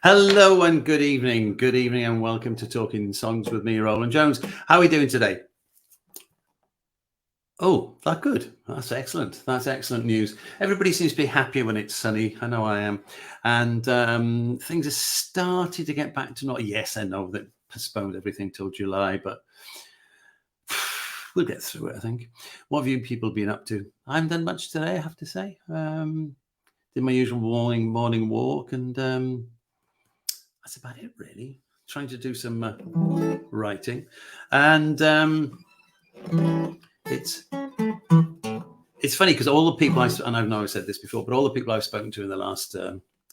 Hello and good evening. Good evening and welcome to Talking Songs with me, Rowland Jones. How are we doing today? Oh, that good. That's excellent. That's excellent news. Everybody seems to be happy when it's sunny. I know I am. And things are starting to get back to normal. Yes, I know that postponed everything till July, but we'll get through it, I think. What have you people been up to? I haven't done much today, I have to say. Did my usual morning walk and that's about it, really. Trying to do some writing, and it's it's funny because all the people and I know I've said this before, but all the people I've spoken to in the last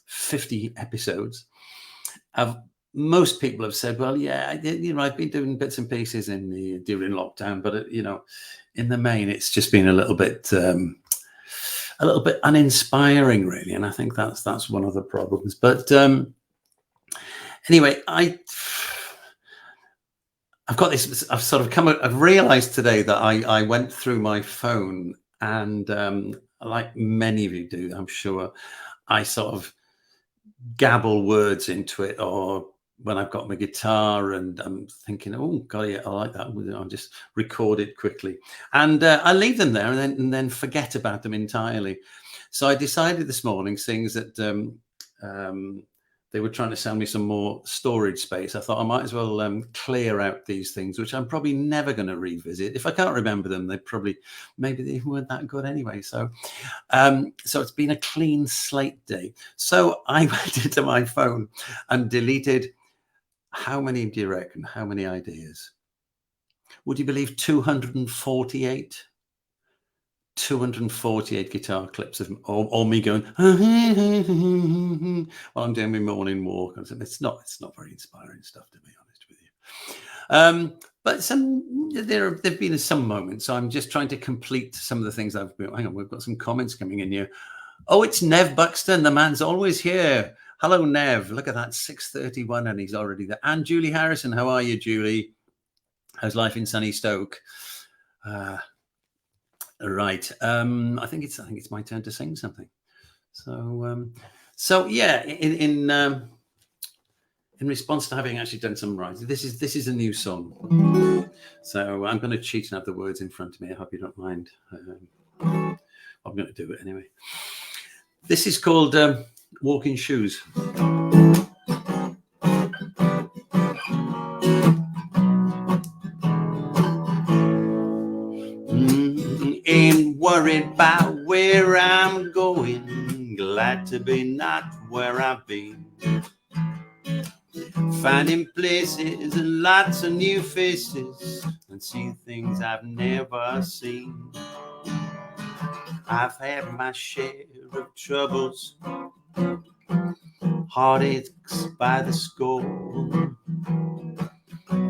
50 episodes, most people have said, "Well, yeah, I've been doing bits and pieces during lockdown, but in the main, it's just been a little bit uninspiring, really." And I think that's one of the problems, but. Anyway, I've got this. I've realised today that I went through my phone and, like many of you do, I'm sure, I sort of gabble words into it, or when I've got my guitar and I'm thinking, "Oh God, yeah, I like that," I'll just record it quickly, and I leave them there and then forget about them entirely. So I decided this morning, seeing that. They were trying to sell me some more storage space. I thought I might as well clear out these things, which I'm probably never going to revisit. If I can't remember them, maybe they weren't that good anyway. So it's been a clean slate day. So I went into my phone and deleted, how many do you reckon? How many ideas? Would you believe 248? 248 guitar clips of or me going while I'm doing my morning walk. It's not very inspiring stuff, to be honest with you. But there've been some moments. So I'm just trying to complete some of the things I've been. Hang on, we've got some comments coming in here. Oh, it's Nev Buxton. The man's always here. Hello, Nev. Look at that, 6:31, and he's already there. And Julie Harrison. How are you, Julie? How's life in sunny Stoke? Right. I think it's my turn to sing something. So yeah, in response to having actually done some writing, this is a new song. So I'm going to cheat and have the words in front of me. I hope you don't mind. I'm going to do it anyway. This is called Walking Shoes. Ain't worried about where I'm going, glad to be not where I've been. Finding places and lots of new faces, and see things I've never seen. I've had my share of troubles, heartaches by the score,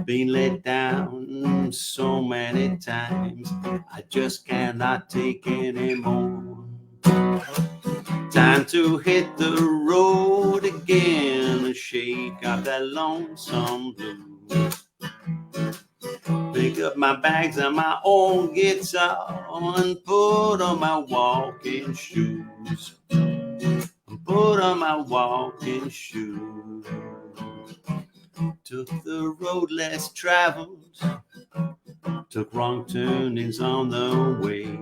been let down so many times, I just cannot take anymore. Time to hit the road again and shake out that lonesome blues. Pick up my bags and my old guitar and put on my walking shoes. Put on my walking shoes. Took the road less traveled, took wrong turnings on the way.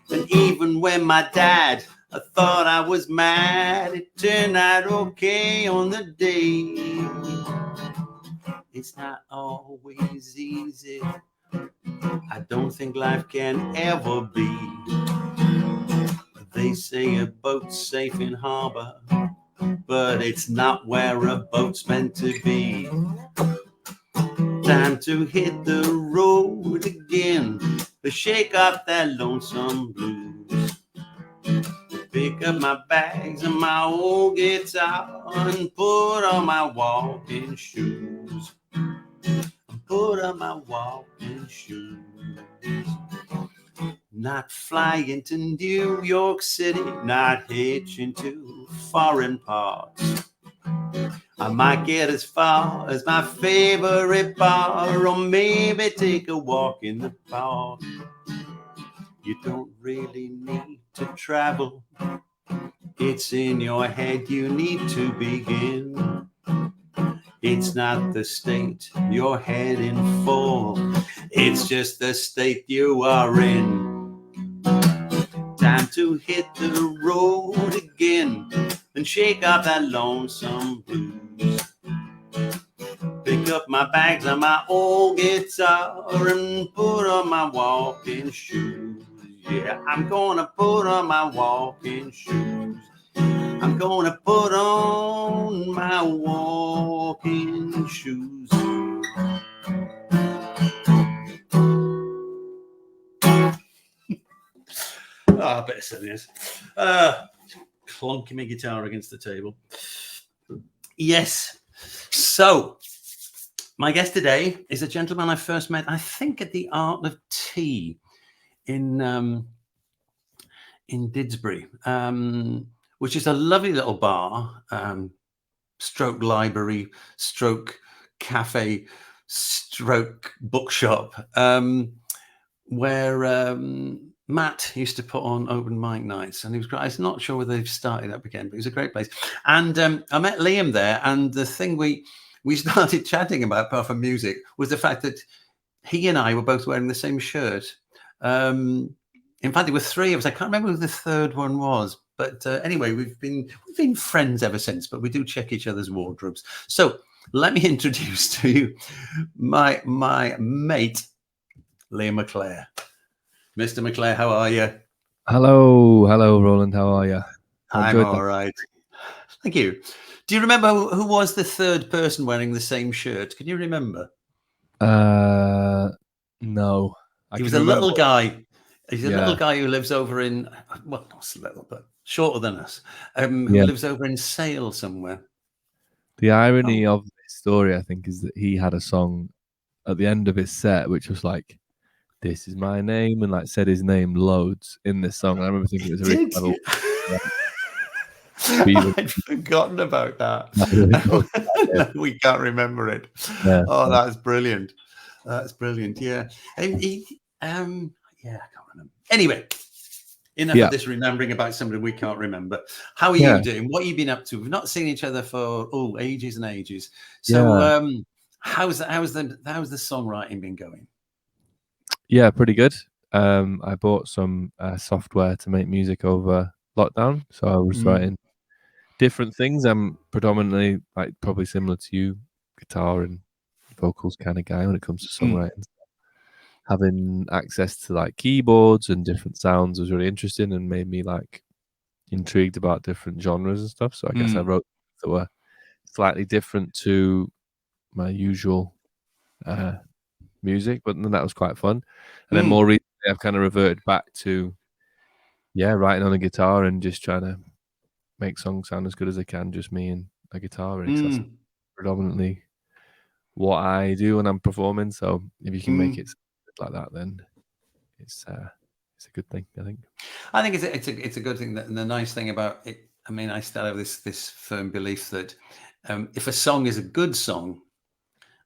And even when my dad, I thought I was mad, it turned out okay on the day. It's not always easy, I don't think life can ever be. They say a boat's safe in harbor, but it's not where a boat's meant to be. Time to hit the road again, to shake off that lonesome blues. Pick up my bags and my old guitar and put on my walking shoes. Put on my walking shoes. Not flying to New York City, not hitching to foreign parts. I might get as far as my favorite bar, or maybe take a walk in the park. You don't really need to travel It's in your head you need to begin. It's not the state you're heading for. It's just the state you are in. Time to hit the road again and shake off that lonesome blues. Pick up my bags and my old guitar and put on my walking shoes. Yeah, I'm gonna put on my walking shoes. I'm gonna put on my walking shoes. A bit of silliness. Clunking my guitar against the table. Yes. So, my guest today is a gentleman I first met, I think, at the Art of Tea in Didsbury, which is a lovely little bar, stroke library, stroke cafe, stroke bookshop, where Matt used to put on open mic nights, and he was great. I'm not sure whether they've started up again, but it was a great place. And I met Liam there, and the thing we started chatting about, apart from music, was the fact that he and I were both wearing the same shirt. In fact, there were three of us. I can't remember who the third one was, but anyway, we've been friends ever since. But we do check each other's wardrobes. So let me introduce to you my mate, Liam McClair. Mr. McClair, how are you? Hello, Rowland. How are you? I'm good, all right. Thank you. Do you remember who was the third person wearing the same shirt? Can you remember? No. He was a little guy. He's a little guy who lives over in, well, not little, but shorter than us, who lives over in Sale somewhere. The irony of this story, I think, is that he had a song at the end of his set, which was like, "This is my name," and like said his name loads in this song. I remember thinking it was a really clever. I'd forgotten about that. No, we can't remember it. Yeah. Oh, that's brilliant. That's brilliant. Yeah. Yeah, I can't remember. Anyway, enough of this remembering about somebody we can't remember. How are you doing? What have you been up to? We've not seen each other for ages and ages. So how's the songwriting been going? Yeah, pretty good. I bought some software to make music over lockdown, so I was writing different things. I'm predominantly, like, probably similar to you, guitar and vocals kind of guy when it comes to songwriting. Having access to like keyboards and different sounds was really interesting and made me like intrigued about different genres and stuff. So I guess I wrote that were slightly different to my usual music, but then that was quite fun. And then more recently, I've kind of reverted back to writing on a guitar and just trying to make songs sound as good as I can, just me and a guitar. And that's predominantly what I do when I'm performing. So if you can make it like that, then it's a good thing, I think. I think it's a good thing. And the nice thing about it, I mean, I still have this firm belief that if a song is a good song,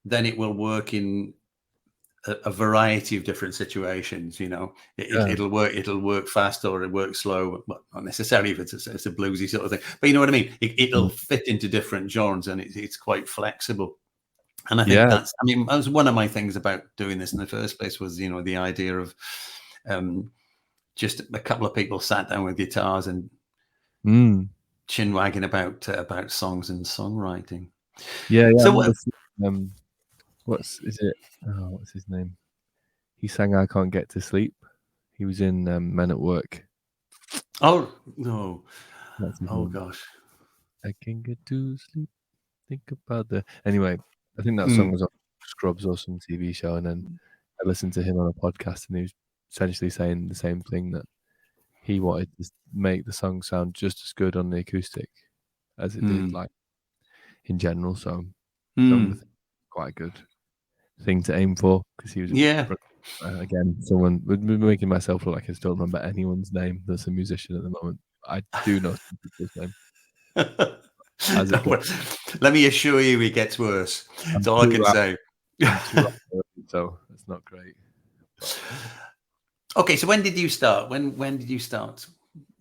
then it will work in a variety of different situations. You know, it'll work fast or it'll work slow. Well, not necessarily if it's a bluesy sort of thing, but you know what I mean. It'll fit into different genres, and it's quite flexible. And I think that was one of my things about doing this in the first place was, you know, the idea of just a couple of people sat down with guitars and chin wagging about songs and songwriting. Yeah. So what's his name? He sang "I Can't Get to Sleep." He was in Men at Work. Oh no! Oh gosh! I can't get to sleep. Think about anyway. I think that song was on Scrubs or some TV show, and then I listened to him on a podcast, and he was essentially saying the same thing, that he wanted to make the song sound just as good on the acoustic as it did, like, in general. So quite a good thing to aim for, because he was again, someone would be making myself look like I don't remember anyone's name that's a musician at the moment. I do know some people's name. Let me assure you, it gets worse. That's all I can say. So it's not great. Okay, so when did you start? When did you start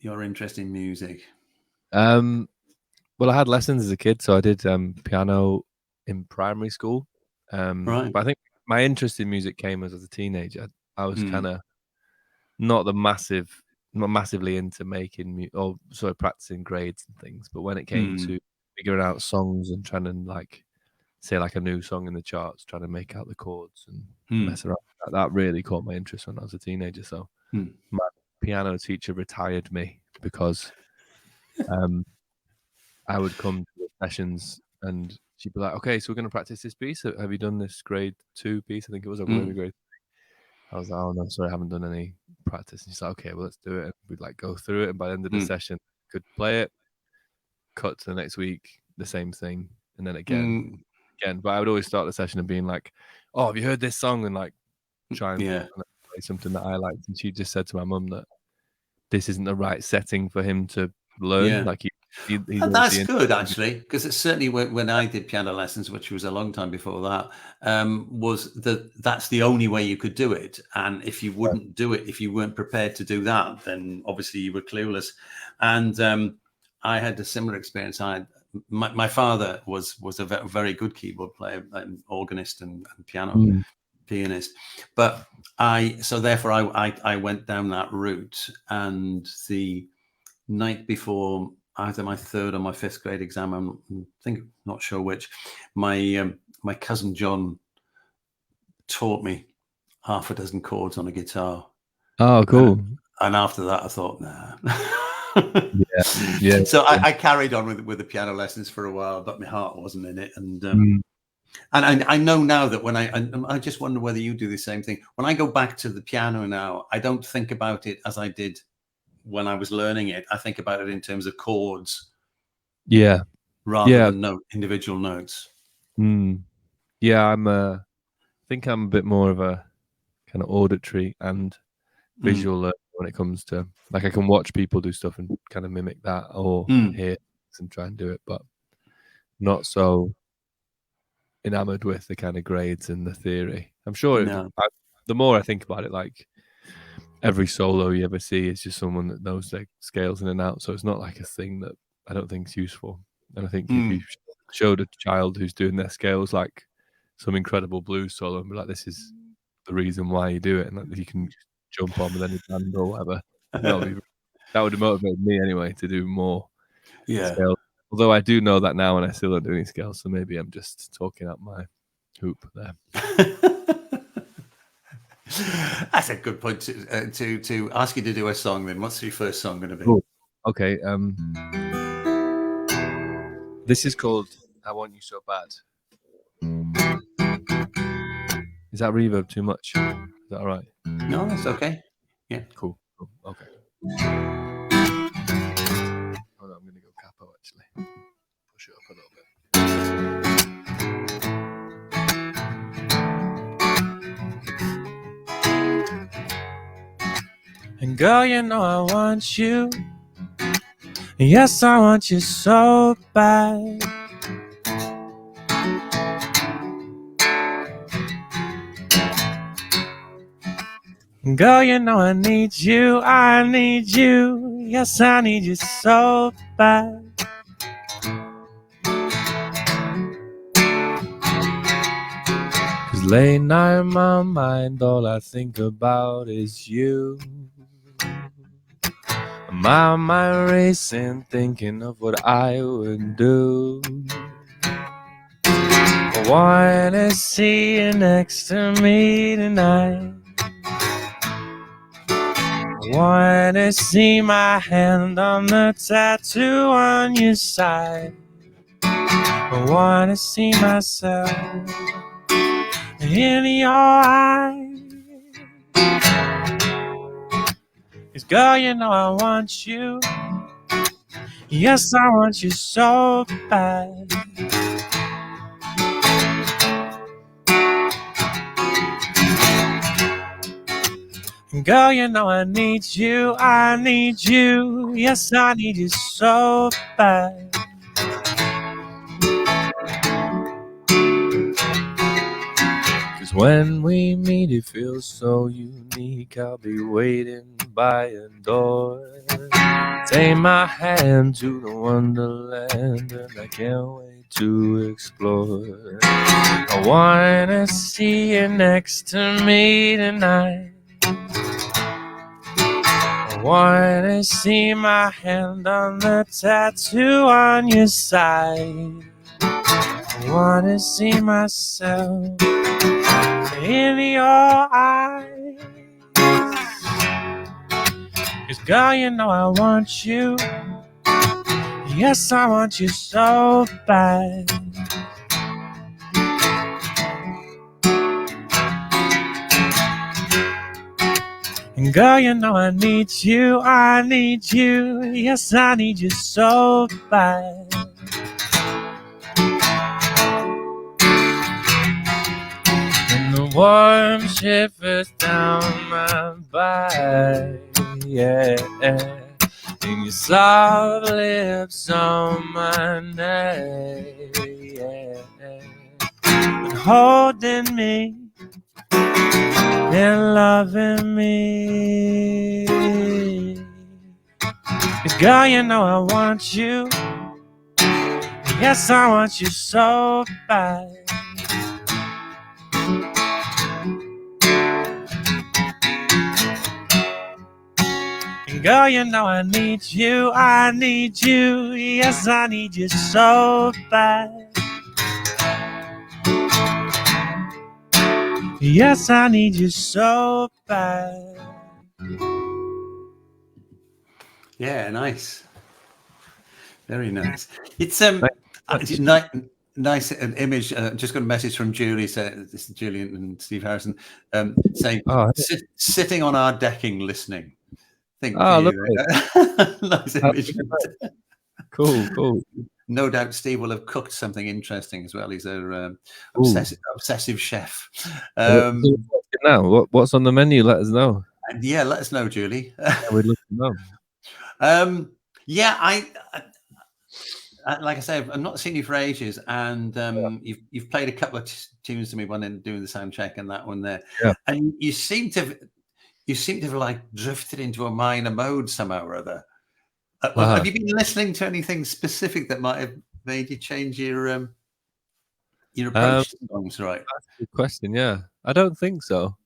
your interest in music? Well, I had lessons as a kid, so I did piano in primary school. Right. But I think my interest in music came as a teenager. I was kind of not massively into making or sort of practicing grades and things. But when it came to figuring out songs and trying to like say like a new song in the charts, trying to make out the chords and mess around, that really caught my interest when I was a teenager. So my piano teacher retired me because I would come to the sessions and she'd be like, "Okay, so we're going to practice this piece. Have you done this grade 2 piece? I think it was, or maybe grade 3." I was like, "Oh no, sorry, I haven't done any practice." And she's like, "Okay, well let's do it." And we'd like go through it, and by the end of the session, could play it. Cut to the next week, the same thing, and then again. But I would always start the session and being like, "Oh, have you heard this song?" And like try and play something that I liked. And she just said to my mum that this isn't the right setting for him to learn. Yeah. Like he's That's good, actually, because it's certainly when I did piano lessons, which was a long time before that, was that's the only way you could do it. And if you wouldn't do it, if you weren't prepared to do that, then obviously you were clueless. And I had a similar experience. My father was a very good keyboard player, organist and piano pianist, but therefore I went down that route. And the night before either my 3rd or my 5th grade exam, I'm not sure which, my cousin John taught me half a dozen chords on a guitar. Oh, cool. And after that I thought, nah. Yeah. So I carried on with the piano lessons for a while, but my heart wasn't in it. And I know now that when I just wonder whether you do the same thing. When I go back to the piano now, I don't think about it as I did when I was learning it. I think about it in terms of chords, rather than individual notes. Yeah, I think I'm a bit more of a kind of auditory and visual learner when it comes to, like, I can watch people do stuff and kind of mimic that, or hear and try and do it, but not so enamored with the kind of grades and the theory. I'm sure the more I think about it, like, every solo you ever see is just someone that knows their scales in and out. So it's not like a thing that I don't think is useful. And I think if you showed a child who's doing their scales like some incredible blues solo and be like, this is the reason why you do it, and like, you can jump on with any band or whatever, that would motivate me anyway to do more scales. Although I do know that now and I still don't do any scales, so maybe I'm just talking out my hoop there. That's a good point to ask you to do a song then. What's your first song going to be? Cool. Okay. This is called I Want You So Bad. Is that reverb too much? Is that all right? No, that's okay. Yeah. Cool. Okay. Hold on, I'm going to go capo actually. Push it up a little bit. And girl, you know I want you. Yes, I want you so bad. Girl, you know I need you. Yes, I need you so bad. 'Cause late night in my mind, all I think about is you. My mind racing, thinking of what I would do. I wanna see you next to me tonight. I wanna see my hand on the tattoo on your side. I wanna see myself in your eyes. 'Cause girl, you know I want you. Yes, I want you so bad. Girl, you know I need you. Yes, I need you so bad. 'Cause when we meet, it feels so unique. I'll be waiting by your door. Take my hand to the wonderland, and I can't wait to explore. I wanna see you next to me tonight. I wanna see my hand on the tattoo on your side. I wanna see myself in your eyes. 'Cause girl, you know I want you. Yes, I want you so bad. And girl, you know I need you, I need you. Yes, I need you so bad. And the warm shivers down my back, yeah. And your soft lips on my neck, yeah. And holding me and loving me. 'Cause girl, you know I want you. Yes, I want you so bad. And girl, you know I need you, I need you. Yes, I need you so bad. Yes, I need you so bad. Yeah, nice. Very nice. It's Nice. nice image. Just got a message from Julie. This is Julian and Steve Harrison saying, Oh, sitting on our decking listening. Think for oh, you. lovely. Nice image. Cool. No doubt Steve will have cooked something interesting as well. He's a obsessive chef. Now, what's on the menu? Let us know. And yeah, let us know, Julie. We'd love to know. Yeah, I like I say, I've not seen you for ages, and you've played a couple of tunes to me, one in doing the sound check and that one there. Yeah. And you seem to have like drifted into a minor mode somehow or other. Have you been listening to anything specific that might have made you change your approach to songs? Right. That's a good question. Yeah, I don't think so.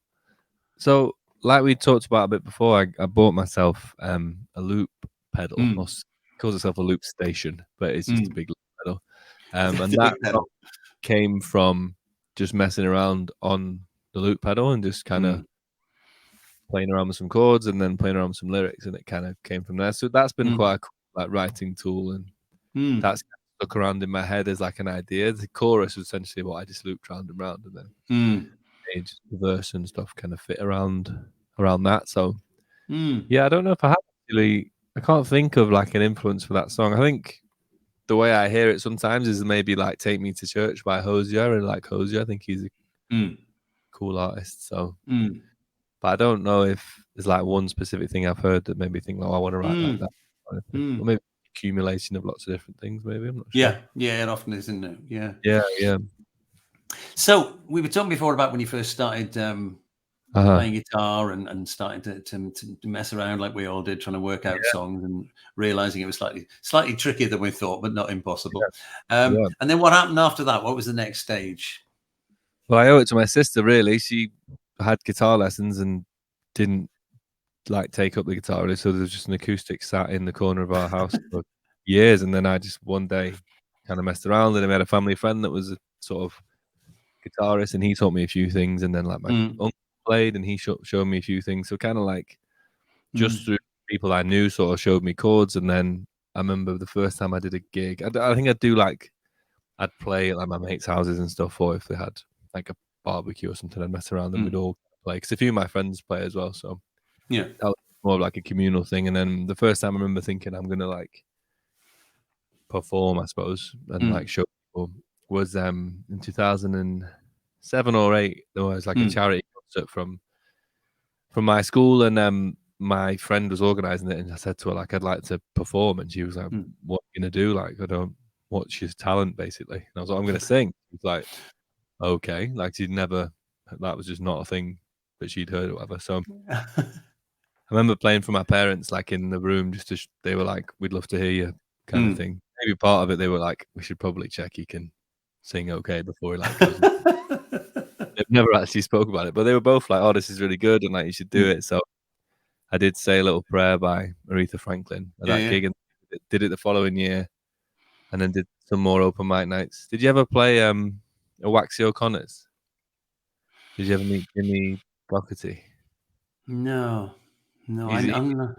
So, like we talked about a bit before, I bought myself a loop pedal. Or calls itself a loop station, but it's just a big loop pedal. And that came from just messing around on the loop pedal and just kind of playing around with some chords and then playing around with some lyrics, and it kind of came from there. So that's been quite a cool, like, writing tool, and that's stuck around in my head as like an idea. The chorus was essentially what I just looped round and round, and then the verse and stuff kind of fit around that. So yeah, I don't know if I have actually. I can't think of like an influence for that song. I think the way I hear it sometimes is maybe like "Take Me to Church" by Hosier, and like Hosier, I think he's a cool artist. So, but I don't know if there's like one specific thing I've heard that made me think, "Oh, I want to write like that," or maybe accumulation of lots of different things. Maybe I'm not sure. Yeah, it often is, isn't it? Yeah. So we were talking before about when you first started playing guitar and starting to mess around like we all did, trying to work out songs and realizing it was slightly trickier than we thought, but not impossible. And then what happened after that? What was the next stage? Well, I owe it to my sister, really. She had guitar lessons and didn't like take up the guitar really, so there was just an acoustic sat in the corner of our house for years. And then I just one day kind of messed around, and I had a family friend that was a sort of guitarist, and he taught me a few things, and then like my uncle played and he showed me a few things, so kind of like just through people I knew sort of showed me chords. And then I remember the first time I did a gig, I think I'd play at like my mates' houses and stuff, or if they had like a barbecue or something, I'd mess around and we'd all play, because a few of my friends play as well, so that was more of like a communal thing. And then the first time I remember thinking I'm gonna like perform, I suppose, and like show people was in 2007 or 8. There was like a charity concert from my school, and my friend was organizing it, and I said to her like, I'd like to perform, and she was like, what are you gonna do? Like, what's your talent, basically? And I was like, I'm gonna sing. She's like, okay. Like, that was just not a thing that she'd heard or whatever. So I remember playing for my parents, like in the room, just to they were like, "We'd love to hear you," kind of thing. Maybe part of it, they were like, "We should probably check he can sing okay before he like goes." They've never actually spoke about it, but they were both like, "Oh, this is really good, and like you should do it." So I did Say a Little Prayer by Aretha Franklin at that gig, and did it the following year, and then did some more open mic nights. Did you ever play a Waxy O'Connor's? Did you ever meet Jimmy Doherty? No, He's I'm not.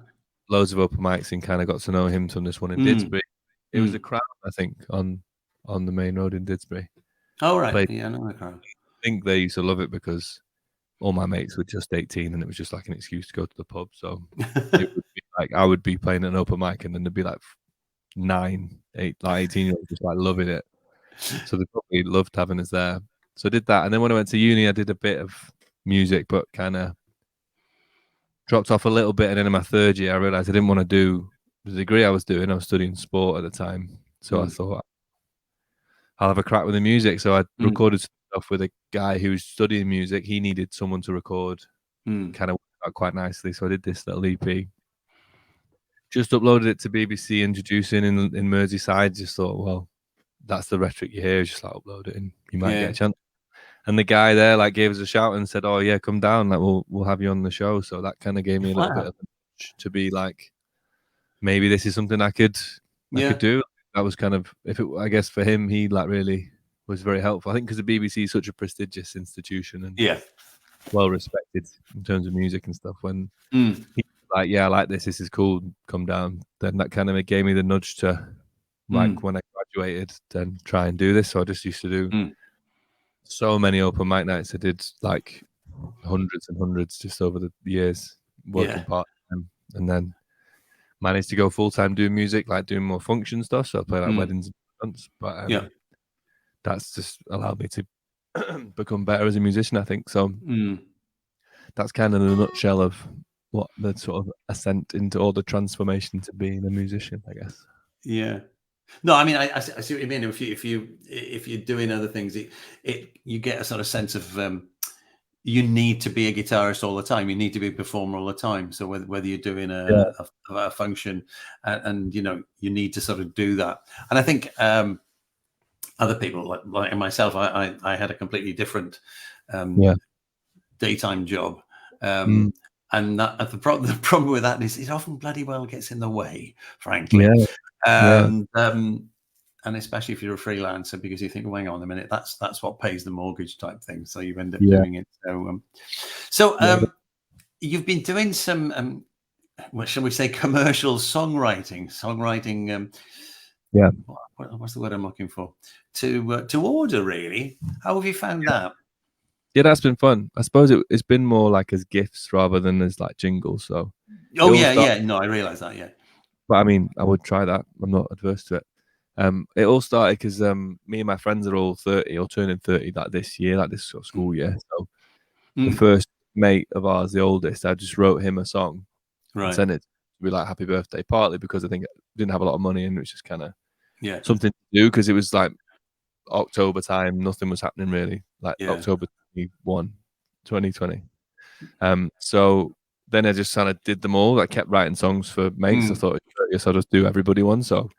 loads of open mics and kind of got to know him from this one in Didsbury. It was a crowd, I think, on the main road in Didsbury. Oh, right. Played, Yeah, I know the crowd. I think they used to love it because all my mates were just 18 and it was just like an excuse to go to the pub. So it would be like I would be playing an open mic and then there'd be like 9, 8, like 18-year-olds just like loving it. So they probably loved having us there. So I did that. And then when I went to uni, I did a bit of music, but kind of dropped off a little bit. And then in my third year, I realized I didn't want to do the degree I was doing. I was studying sport at the time. So I thought I'll have a crack with the music. So I recorded stuff with a guy who was studying music. He needed someone to record, kind of worked out quite nicely. So I did this little EP. Just uploaded it to BBC Introducing in Merseyside. Just thought, well, that's the rhetoric you hear. Just like upload it and you might get a chance. And the guy there like gave us a shout and said, "Oh yeah, come down. Like we'll have you on the show." So that kind of gave me a little bit of a nudge to be like, maybe this is something I could do. That was kind of I guess for him, he like really was very helpful. I think because the BBC is such a prestigious institution and well respected in terms of music and stuff. When he like, yeah, I like this. This is cool. Come down. Then that kind of gave me the nudge to like when I graduated, then try and do this. So I just used to do so many open mic nights. I did like hundreds and hundreds just over the years, working part time, and then managed to go full time doing music, like doing more function stuff. So I play like weddings and events, but that's just allowed me to become better as a musician, I think. So that's kind of the nutshell of what the sort of ascent into all the transformation to being a musician, I guess. Yeah. No, I mean, I see what you mean. If you're doing other things, you get a sort of sense of you need to be a guitarist all the time. You need to be a performer all the time. So whether you're doing a function and you need to sort of do that. And I think other people like myself, I had a completely different daytime job. And the problem with that is it often bloody well gets in the way, frankly. And especially if you're a freelancer, because you think, well, hang on a minute, that's what pays the mortgage type thing. So you end up doing it. So you've been doing some, what shall we say, commercial songwriting. What's the word I'm looking for? To order, really. How have you found that? Yeah, that's been fun. I suppose it's been more like as gifts rather than as like jingles. So. Oh yeah. No, I realize that. Yeah. But I mean, I would try that. I'm not adverse to it. It all started because me and my friends are all 30 or turning 30 like this year, like this sort of school year. So the first mate of ours, the oldest, I just wrote him a song and sent it to be like happy birthday, partly because I think I didn't have a lot of money and it was just kind of something to do because it was like October time, nothing was happening really, like October 2020. So then I just kind of did them all. I kept writing songs for mates. I thought, I guess I'll just do everybody one. So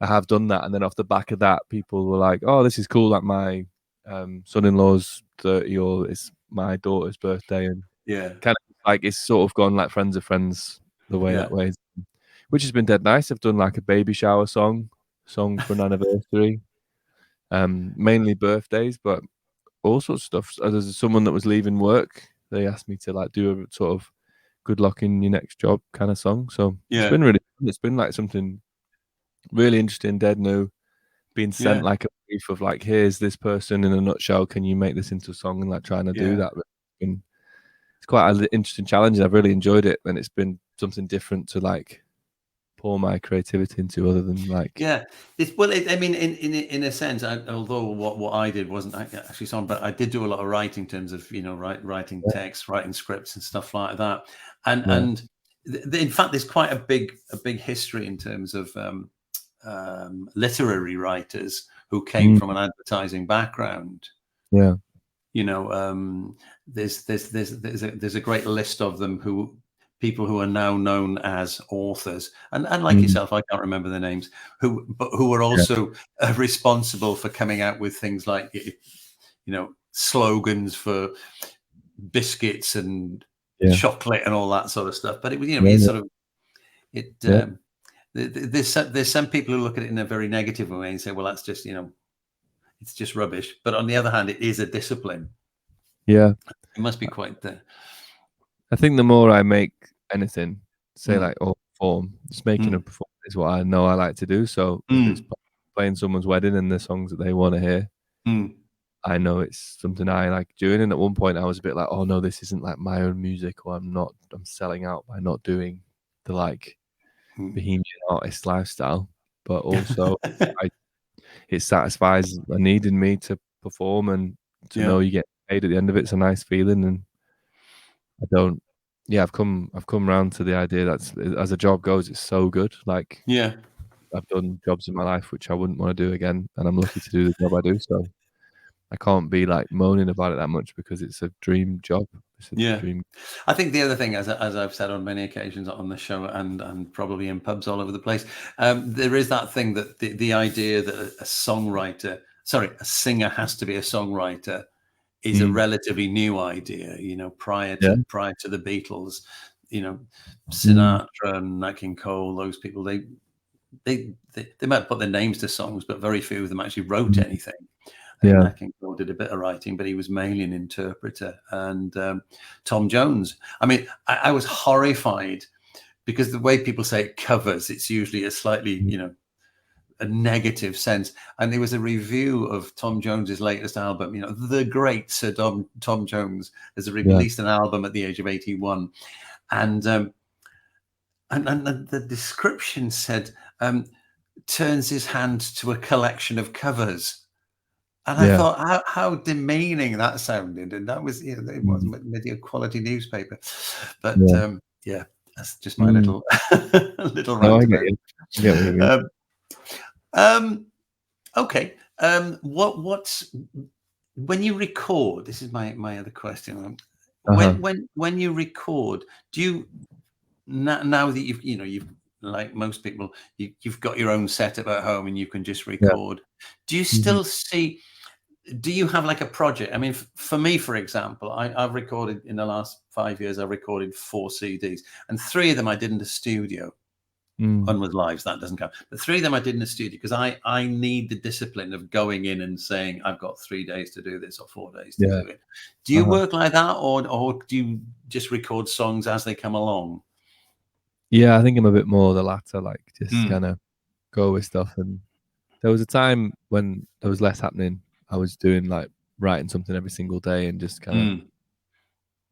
I have done that. And then off the back of that, people were like, oh, this is cool. Like my son-in-law's 30 or it's my daughter's birthday. And kind of like it's sort of gone like friends of friends the way that way, which has been dead nice. I've done like a baby shower song for an anniversary, mainly birthdays, but all sorts of stuff. There's someone that was leaving work. They asked me to like do a sort of good luck in your next job kind of song. So it's been really fun. It's been like something really interesting, dead new, being sent like a brief of like, here's this person in a nutshell. Can you make this into a song? And like trying to do that. It's quite an interesting challenge. And I've really enjoyed it. And it's been something different to like pour my creativity into other than like I mean in a sense, although what I did wasn't actually song, but I did do a lot of writing in terms of writing text, writing scripts and stuff like that, and in fact there's quite a big history in terms of literary writers who came from an advertising background. There's a great list of them who people who are now known as authors, and like yourself, I can't remember the names, who are also responsible for coming out with things like, slogans for biscuits and chocolate and all that sort of stuff. But it's sort of it. There's some people who look at it in a very negative way and say, well, that's just it's just rubbish. But on the other hand, it is a discipline. Yeah, it must be quite there. I think the more I make anything, say like form, just making a performance is what I know I like to do. So if it's playing someone's wedding and the songs that they want to hear, I know it's something I like doing. And at one point I was a bit like, oh no, this isn't like my own music, or I'm selling out by not doing the like bohemian artist lifestyle. But also it satisfies a need in me to perform, and to know you get paid at the end of it's a nice feeling. And I've come around to the idea that as a job goes, it's so good. Like, I've done jobs in my life which I wouldn't want to do again, and I'm lucky to do the job I do. So I can't be like moaning about it that much, because it's a dream job. It's a dream. I think the other thing, as I've said on many occasions on the show and probably in pubs all over the place, there is that thing that the idea that a singer has to be a songwriter is a relatively new idea. Prior to the Beatles, Sinatra and Nat King Cole, those people, they might put their names to songs, but very few of them actually wrote anything. Nat King Cole did a bit of writing, but he was mainly an interpreter. And Tom Jones, I mean, I was horrified, because the way people say it, covers, it's usually a slightly, a negative sense. And there was a review of Tom Jones's latest album. The great Sir Tom Jones has released an album at the age of 81, and the description said, turns his hand to a collection of covers. And I thought how demeaning that sounded. And that was, it was maybe a quality newspaper. But that's just my little rant about it. Okay. What's when you record? This is my other question. When you record, do you now that you've like most people, you've got your own setup at home and you can just record? Do you still see? Do you have like a project? I mean, for me, for example, I've recorded in the last 5 years. I've recorded 4 CDs, and 3 of them I did in the studio. One was live, so that doesn't count. But 3 of them I did in the studio, because I need the discipline of going in and saying, I've got 3 days to do this or 4 days to do it. Do you work like that, or do you just record songs as they come along? Yeah, I think I'm a bit more the latter, like just kind of go with stuff. And there was a time when there was less happening. I was doing like writing something every single day, and just kind of,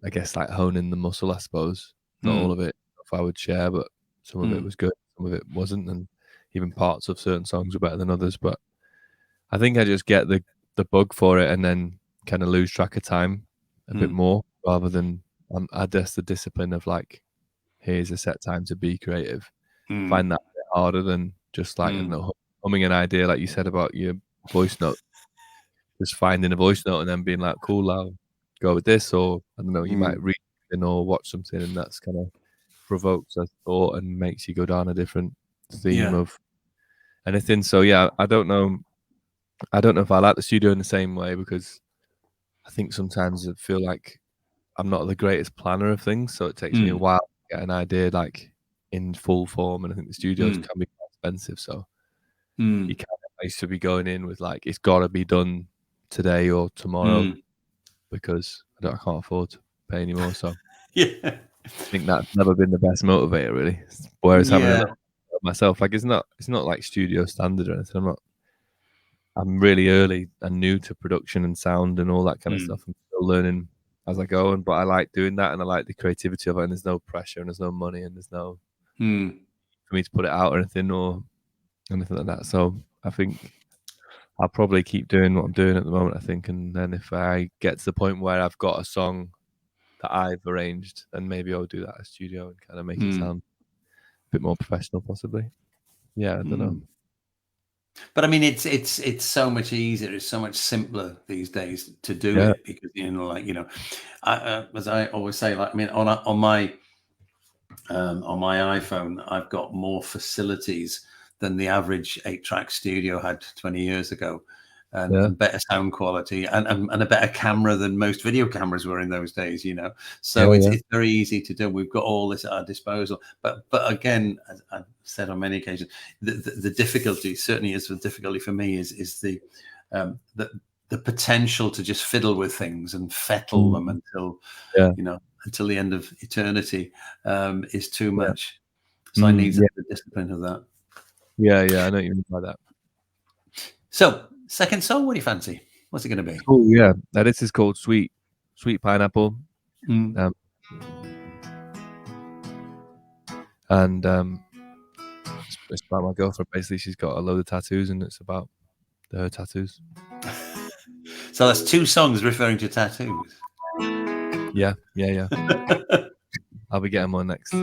I guess, like honing the muscle, I suppose. Not all of it if I would share, but some of it was good, some of it wasn't, and even parts of certain songs were better than others. But I think I just get the bug for it, and then kind of lose track of time a bit more, rather than I guess the discipline of like, here's a set time to be creative. Find that a bit harder than just like, I don't know, humming an idea, like you said about your voice note. Just finding a voice note and then being like, cool, I'll go with this. Or I don't know, you might read or watch something, and that's kind of provokes a thought and makes you go down a different theme of anything. So I don't know if I like the studio in the same way, because I think sometimes I feel like I'm not the greatest planner of things, so it takes me a while to get an idea like in full form, and I think the studios can be quite expensive, so you kind of used to be going in with like, it's got to be done today or tomorrow, because I can't afford to pay anymore. So I think that's never been the best motivator, really. Whereas having a little myself, like it's not like studio standard or anything. I'm really early and new to production and sound and all that kind of stuff. I'm still learning as I go, but I like doing that, and I like the creativity of it. And there's no pressure, and there's no money, and there's no for me to put it out or anything like that. So I think I'll probably keep doing what I'm doing at the moment, I think. And then if I get to the point where I've got a song that I've arranged, then maybe I'll do that at studio and kind of make it sound a bit more professional, possibly. Yeah, I don't know. But I mean, it's so much easier. It's so much simpler these days to do it, because as I always say, like, I mean, on my on my iPhone, I've got more facilities than the average 8-track studio had 20 years ago, and better sound quality, and a better camera than most video cameras were in those days, you know. So it's very easy to do. We've got all this at our disposal. But again, as I've said on many occasions, the difficulty, certainly is the difficulty for me, is the potential to just fiddle with things and fettle them until until the end of eternity is too much. So I need the discipline of that. Yeah, I know what you mean by that. So, second song, what do you fancy? What's it going to be? Oh, yeah. Now, this is called Sweet Pineapple. And it's about my girlfriend. Basically, she's got a load of tattoos, and it's about her tattoos. So that's 2 songs referring to tattoos. Yeah. I'll be getting one next.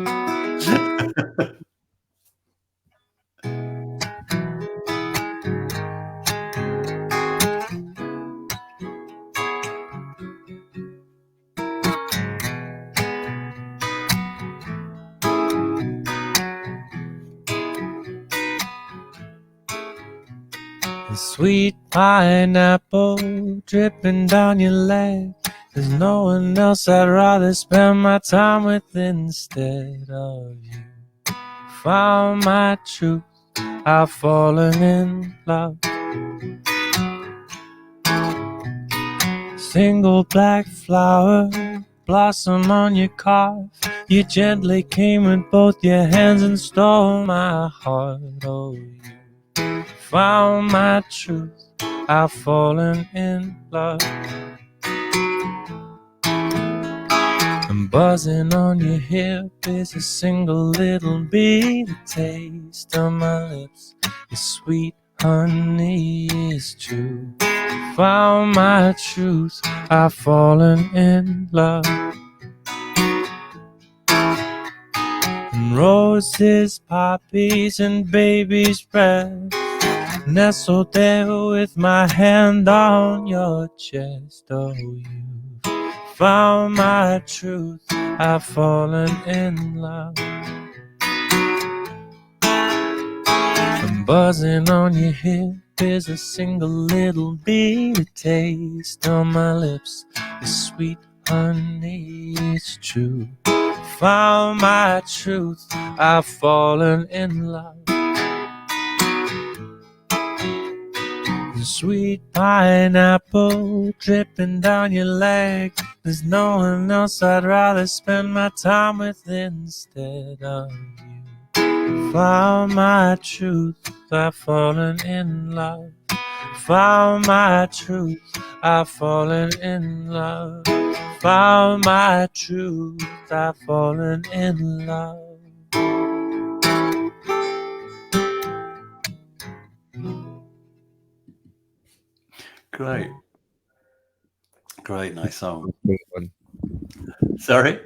Sweet pineapple dripping down your leg. There's no one else I'd rather spend my time with instead of you. Found my truth, I've fallen in love. Single black flower blossom on your calf. You gently came with both your hands and stole my heart. Oh, you found my truth, I've fallen in love. And buzzing on your hip is a single little bee. The taste of my lips is sweet honey, is true. Found my truth, I've fallen in love. And roses, poppies, and baby's breath, nestled there with my hand on your chest. Oh, you found my truth, I've fallen in love. And buzzing on your hip is a single little bee. The taste on my lips is sweet honey, it's true. Found my truth, I've fallen in love. Sweet pineapple dripping down your leg. There's no one else I'd rather spend my time with instead of you. Found my truth, I've fallen in love. Found my truth, I've fallen in love. Found my truth, I've fallen in love. Great, nice song. Sorry?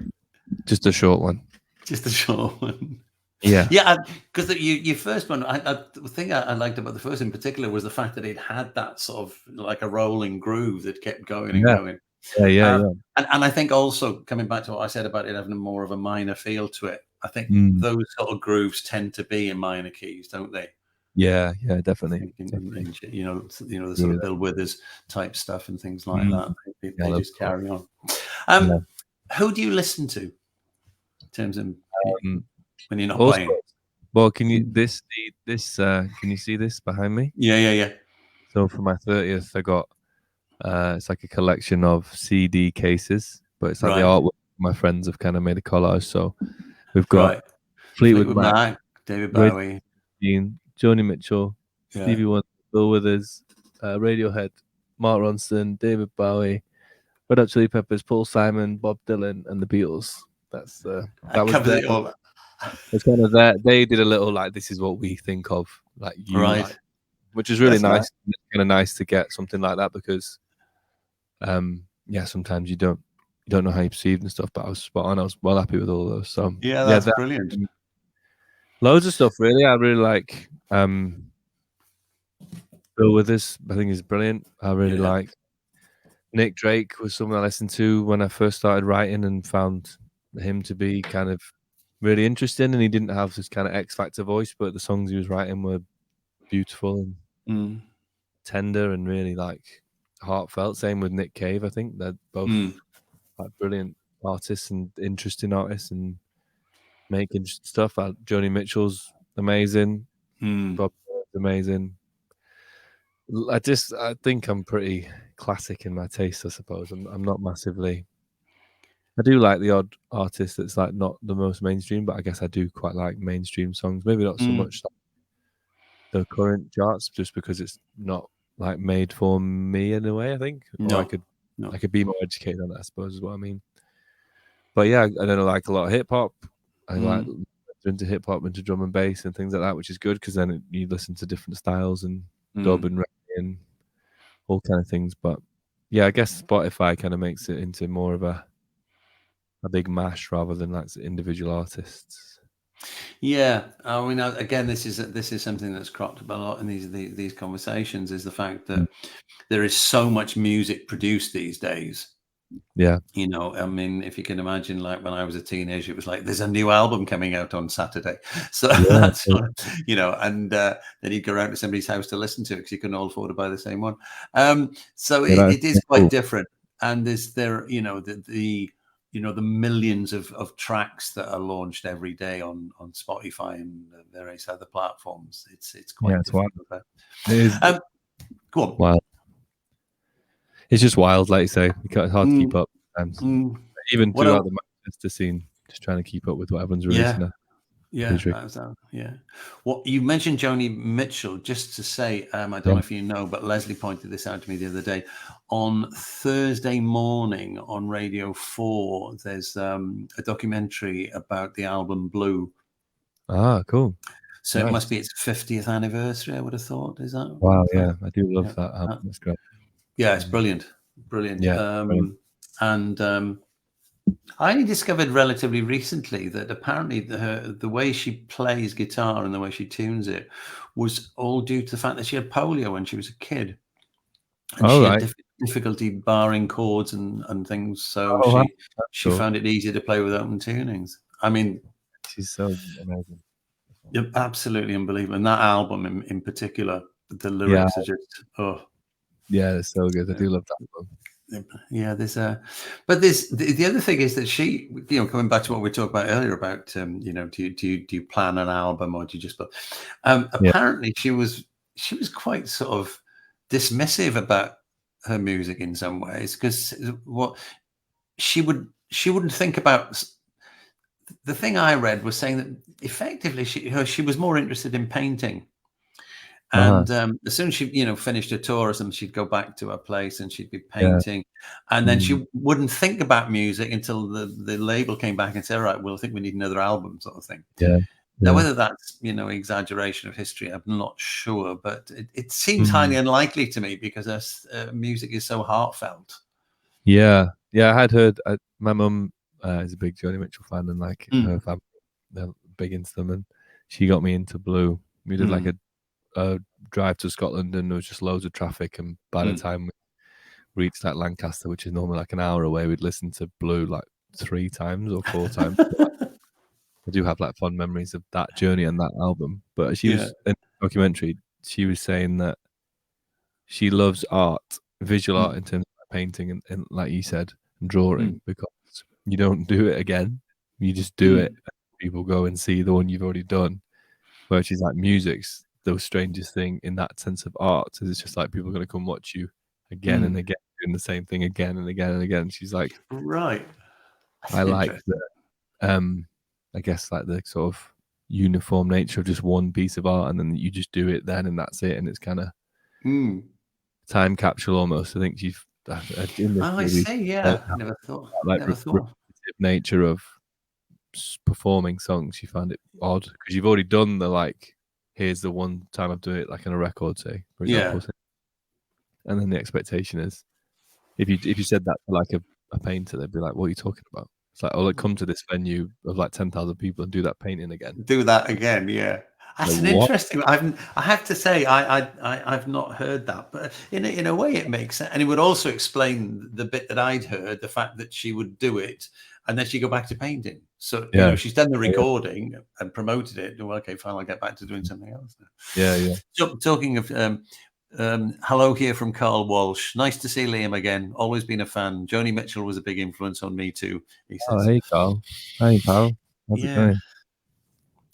Just a short one. Just a short one. Yeah. Yeah, because your first one, the thing I liked about the first in particular was the fact that it had that sort of like a rolling groove that kept going and going. Yeah. And I think also, coming back to what I said about it having more of a minor feel to it, I think those sort of grooves tend to be in minor keys, don't they? Yeah, definitely. You know, the sort of Bill Withers type stuff and things like that. They just carry on. Who do you listen to in terms of when you're not playing? Well, can you can you see this behind me? Yeah. So for my 30th, I got it's like a collection of CD cases, but it's like the artwork. My friends have kind of made a collage. So we've got Fleetwood Mac, David Bowie, Joni Mitchell, Stevie Wonder, Bill Withers, Radiohead, Mark Ronson, David Bowie, Red Hot Chili Peppers, Paul Simon, Bob Dylan, and the Beatles. That was it's kind of that. They did a little like, this is what we think of, like you, like, which is really nice. It's kind of nice to get something like that because, sometimes you don't know how you perceive and stuff. But I was spot on. I was well happy with all those. So that's brilliant. Loads of stuff, really. I really like Bill Withers. I think he's brilliant. I really like Nick Drake was someone I listened to when I first started writing and found him to be kind of really interesting, and he didn't have this kind of X Factor voice, but the songs he was writing were beautiful and tender and really like heartfelt. Same with Nick Cave. I think they're both like brilliant artists and interesting artists and make interesting stuff. Joni Mitchell's amazing. Bob Dylan's amazing. I think I'm pretty classic in my taste, I suppose. I'm not massively. I do like the odd artist that's like not the most mainstream, but I guess I do quite like mainstream songs. Maybe not so much like the current charts, just because it's not like made for me in a way. I think, or I could be more educated on it, I suppose, is what I mean. But yeah, I don't know, like a lot of hip hop. I like into hip hop, into drum and bass and things like that, which is good because then you listen to different styles and dub and reggae and all kind of things. But yeah, I guess Spotify kind of makes it into more of a big mash rather than like individual artists. Yeah, I mean, again, this is something that's cropped up a lot in these conversations. Is the fact that there is so much music produced these days. Yeah, you know, I mean, if you can imagine, like when I was a teenager, it was like there's a new album coming out on Saturday, so that's you know, and then you'd go around to somebody's house to listen to it because you couldn't all afford to buy the same one. So it is quite different, and you know, the millions of tracks that are launched every day on Spotify and various other platforms. It's quite different. It is go on. Wow. It's just wild, like you say. It's hard to keep up. Even throughout the Manchester scene, just trying to keep up with what everyone's releasing. Yeah. Well, you mentioned Joni Mitchell. Just to say, I don't know if you know, but Leslie pointed this out to me the other day. On Thursday morning on Radio 4, there's a documentary about the album Blue. Ah, cool. So it must be its 50th anniversary, I would have thought. Is that? Wow, yeah. I do love that album. That's great. Yeah, it's brilliant. Yeah. And I only discovered relatively recently that apparently the way she plays guitar and the way she tunes it was all due to the fact that she had polio when she was a kid. And she had difficulty barring chords and things. So she found it easier to play with open tunings. I mean, she's so amazing. Absolutely unbelievable. And that album in particular, the lyrics are just, yeah, it's so good. I do love that album. Yeah, but the other thing is that she, you know, coming back to what we talked about earlier about, you know, do you plan an album or do you just, apparently she was quite sort of dismissive about her music in some ways, because what she wouldn't think about. The thing I read was saying that effectively she was more interested in painting. And as soon as she, you know, finished her tour or something, she'd go back to her place and she'd be painting. And then she wouldn't think about music until the label came back and said, all right, well, I think we need another album, sort of thing. Now, whether that's, you know, exaggeration of history, I'm not sure, but it seems highly unlikely to me because music is so heartfelt. Yeah. I had heard, my mum is a big Joni Mitchell fan, and like her family, they're big into them, and she got me into Blue. We did like a drive to Scotland, and there was just loads of traffic, and by the time we reached like Lancaster, which is normally like an hour away, we'd listen to Blue like 3 times or 4 times. I do have like fond memories of that journey and that album. But she was in the documentary, she was saying that she loves art, visual art, in terms of painting and like you said, and drawing, because you don't do it again. You just do it, and people go and see the one you've already done. Where she's like, music's the strangest thing in that sense of art. It's just like people are going to come watch you again and again, doing the same thing again and again and again. She's like, right. I like the, I guess like the sort of uniform nature of just one piece of art, and then you just do it then, and that's it. And it's kind of time capsule almost. I think she's. I see. Yeah, never thought. Like repetitive nature of performing songs. She found it odd because you've already done the like. Here's the one time I've done it, like on a record, say, for example. And then the expectation is, if you said that to like a painter, they'd be like, "What are you talking about?" It's like, "Oh, like come to this venue of like 10,000 people and do that painting again." Do that again, yeah. That's an what? interesting. I have to say, I've not heard that, but in a way, it makes sense, and it would also explain the bit that I'd heard, the fact that she would do it, and then she'd go back to painting. So Yeah. she's done the recording and promoted it. Well, okay, fine, I'll get back to doing something else now. Yeah. So, talking of hello here from Carl Walsh. Nice to see Liam again. Always been a fan. Joni Mitchell was a big influence on me too, he Oh, says. hey, Carl. Hey, pal. How's it going?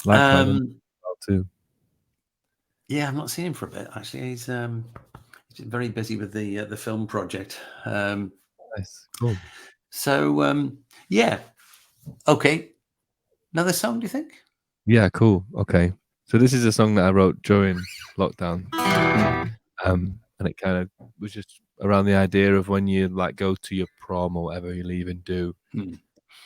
Likewise, too. Yeah, I've not seen him for a bit actually. He's very busy with the film project. Nice, cool. So yeah, okay. Another song, do you think? Yeah, cool. Okay, so this is a song that I wrote during lockdown, and it kind of was just around the idea of when you like go to your prom or whatever you leave and do, and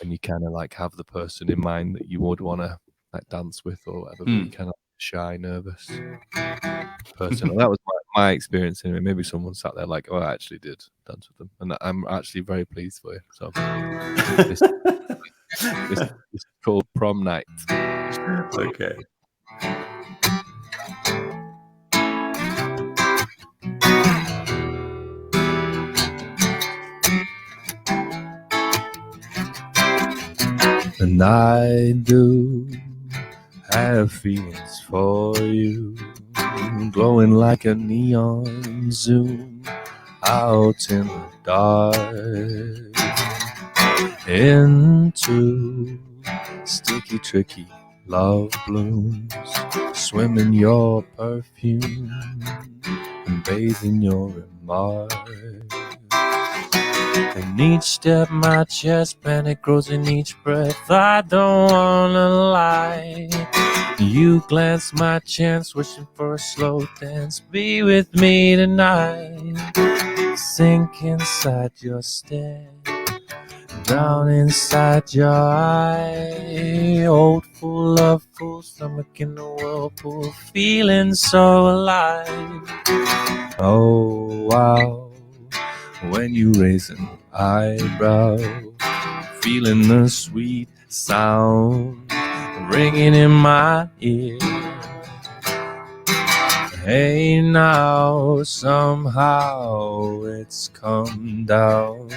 you kind of like have the person in mind that you would want to like dance with or whatever, but you kind of shy, nervous person. And that was my experience anyway. Maybe someone sat there like, oh, I actually did dance with them, and I'm actually very pleased for you. So this is called Prom Night. Okay. And I do have feelings for you, glowing like a neon zoom out in the dark, into sticky, tricky love blooms, swim in your perfume and bathe in your remarks. In each step, my chest panic grows in each breath. I don't wanna lie. You glance my chance, wishing for a slow dance. Be with me tonight. Sink inside your stare, drown inside your eye. Old full of full stomach in the whirlpool, feeling so alive. Oh wow, when you raise an eyebrow, feeling the sweet sound ringing in my ear. Hey now, somehow it's come down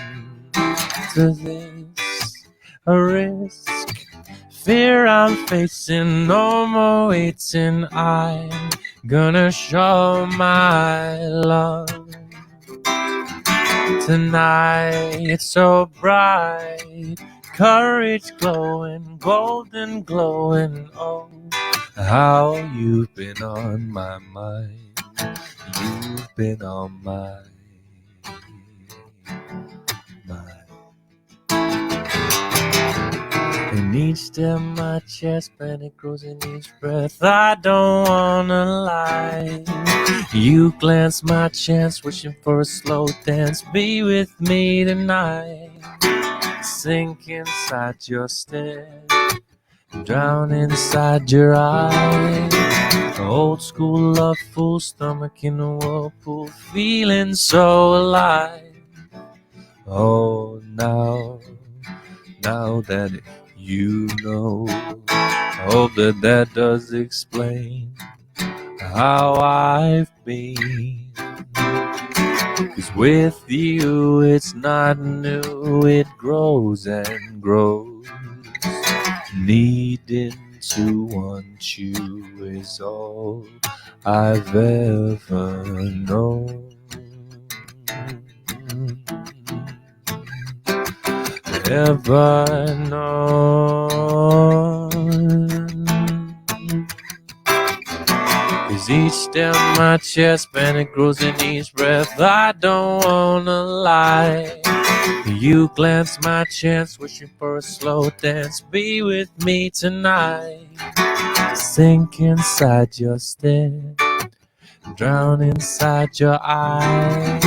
to this, a risk, fear I'm facing, no more waiting. I'm gonna show my love tonight. It's so bright, courage glowing, golden glowing. Oh, how you've been on my mind. You've been on my mind. In each step, my chest panic grows in each breath. I don't wanna lie. You glance my chance, wishing for a slow dance. Be with me tonight. Sink inside your stare, drown inside your eye. Old school love, full stomach in a whirlpool, feeling so alive. Oh, now that you know, I hope that does explain how I've been. 'Cause with you it's not new, it grows and grows. Needing to want you is all I've ever known. Ever known. 'Cause each step my chest panic grows in each breath. I don't wanna lie. You glance my chance, wishing for a slow dance. Be with me tonight. Sink inside your stare, drown inside your eye.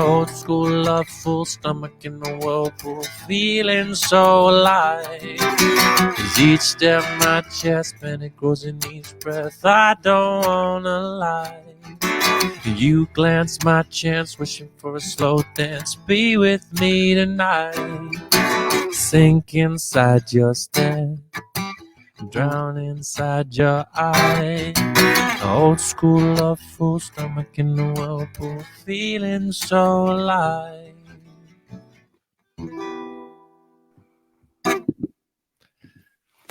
Old school love, full stomach in the whirlpool, feeling so alive. 'Cause each step my chest panic grows in each breath. I don't wanna lie. You glance my chance, wishing for a slow dance. Be with me tonight. Sink inside your stare, drown inside your eye. Old school love, full stomach in the whirlpool, feeling so alive.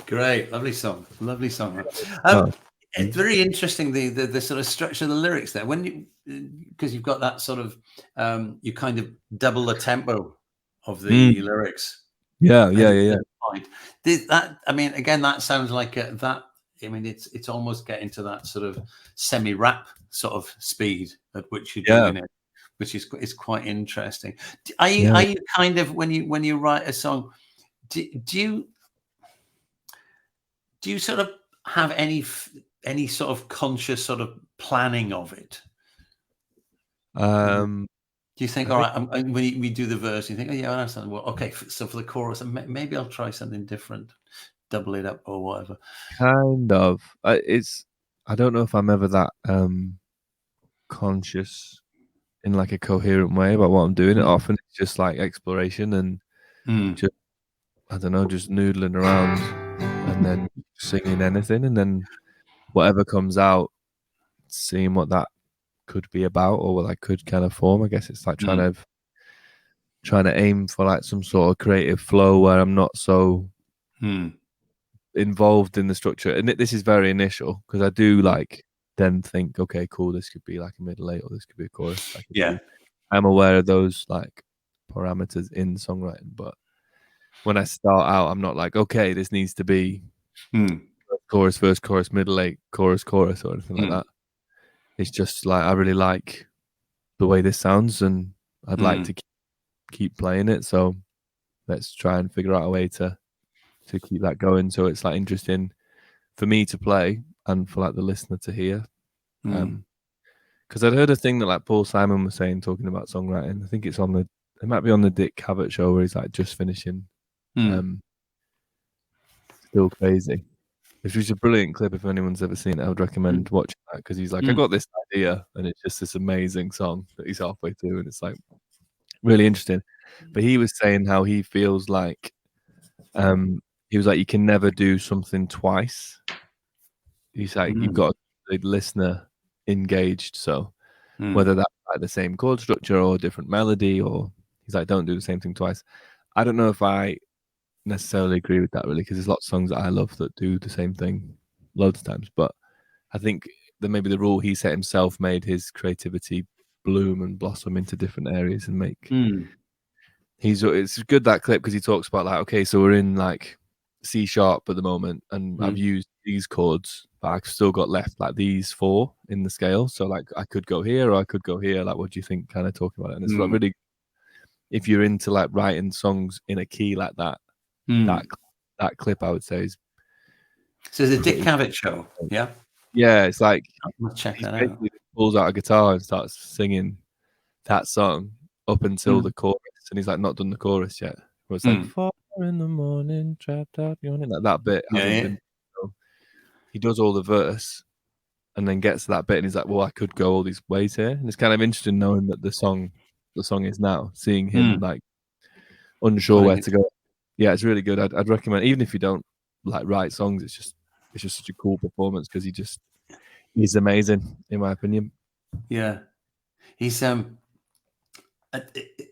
Great, lovely song, lovely song. Oh. It's very interesting the sort of structure of the lyrics there. When you, because you've got that sort of you kind of double the tempo of the lyrics. Yeah. Point. That, I mean, again, that sounds like that. I mean, it's almost getting to that sort of semi-rap sort of speed at which you're doing it, which is quite interesting. Are you kind of, when you write a song, do you sort of have any sort of conscious sort of planning of it? Do you think, all right, when we do the verse, you think, oh yeah, I understand. Well, okay, so for the chorus, maybe I'll try something different, double it up or whatever. Kind of. I don't know if I'm ever that conscious in like a coherent way about what I'm doing. Often it's just like exploration and just, I don't know, just noodling around and then singing anything, and then whatever comes out, seeing what that could be about or what I could kind of form. I guess it's like trying to aim for like some sort of creative flow where I'm not so involved in the structure. And this is very initial, because I do like then think, okay, cool, this could be like a middle eight or this could be a chorus. I'm aware of those like parameters in songwriting, but when I start out, I'm not like, okay, this needs to be chorus, verse, chorus, middle eight, chorus, or anything like that. It's just like, I really like the way this sounds and I'd like to keep playing it. So let's try and figure out a way to keep that going. So it's like interesting for me to play and for like the listener to hear. Because I'd heard a thing that like Paul Simon was saying, talking about songwriting. I think it might be on the Dick Cavett show, where he's like just finishing Still Crazy, which is a brilliant clip. If anyone's ever seen it, I would recommend watching that, because he's like, I got this idea and it's just this amazing song that he's halfway through, and it's like really interesting. But he was saying how he feels like he was like, you can never do something twice. He's like, you've got the listener engaged. So whether that's like the same chord structure or different melody, or he's like, don't do the same thing twice. I don't know if I necessarily agree with that, really, because there's lots of songs that I love that do the same thing loads of times. But I think that maybe the rule he set himself made his creativity bloom and blossom into different areas and make. It's good, that clip, because he talks about like, okay, so we're in like C sharp at the moment, and I've used these chords, but I've still got left like these 4 in the scale. So like I could go here or I could go here. Like, what do you think? Kind of talking about it, and it's like really, if you're into like writing songs in a key like that, that clip, I would say, is. So the Dick Cavett show, yeah. It's like, check that out. He pulls out a guitar and starts singing that song up until the chorus, and he's like not done the chorus yet. Where it's like 4 in the morning, trapped out yawning, like that bit hasn't been. So he does all the verse, and then gets to that bit, and he's like, well, I could go all these ways here. And it's kind of interesting knowing that the song is now, seeing him like unsure where to go. Yeah, it's really good. I'd recommend, even if you don't like write songs, it's just such a cool performance, because he's amazing, in my opinion. Yeah, he's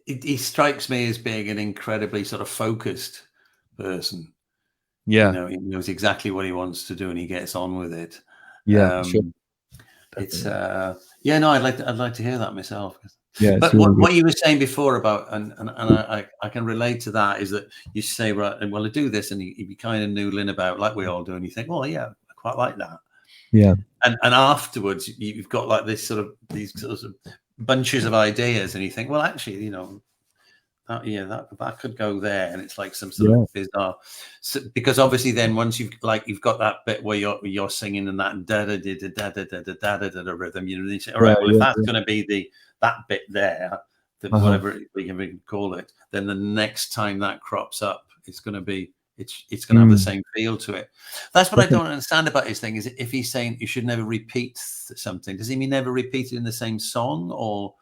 he strikes me as being an incredibly sort of focused person. Yeah, he knows exactly what he wants to do and he gets on with it. Yeah, sure. It's no, I'd like to hear that myself. Yeah, but what you were saying before about, and I can relate to that, is that you say, right, well, I do this, and you be kind of noodling about like we all do, and you think, well, yeah, I quite like that. Yeah. And afterwards, you've got like these sort of bunches of ideas, and you think, well, actually, that could go there, and it's like some sort of bizarre. So, because obviously, then once you've got that bit where you're singing in that da da da da da da da da da rhythm, you say, all right, well, if that's going to be that bit there, whatever we can call it, then the next time that crops up, it's going to be. It's going to have the same feel to it. That's what I don't understand about his thing. Is if he's saying you should never repeat something, does he mean never repeat it in the same song, or?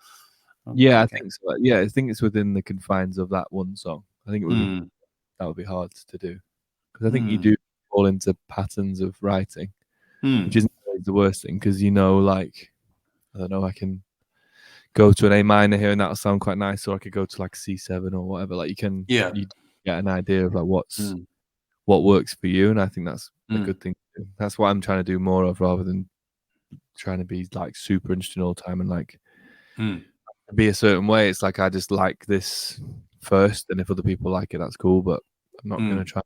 Yeah, I think so. Yeah, I think it's within the confines of that one song. I think that would be hard to do, because I think you do fall into patterns of writing, Hmm. which isn't always the worst thing because like I don't know, I can go to an A minor here and that'll sound quite nice, or I could go to like C7 or whatever. Like you get an idea of like what works for you, and I think that's a good thing to do. That's what I'm trying to do more of, rather than trying to be like super interesting all the time and like be a certain way. It's like I just like this first, and if other people like it, that's cool, but I'm not going to try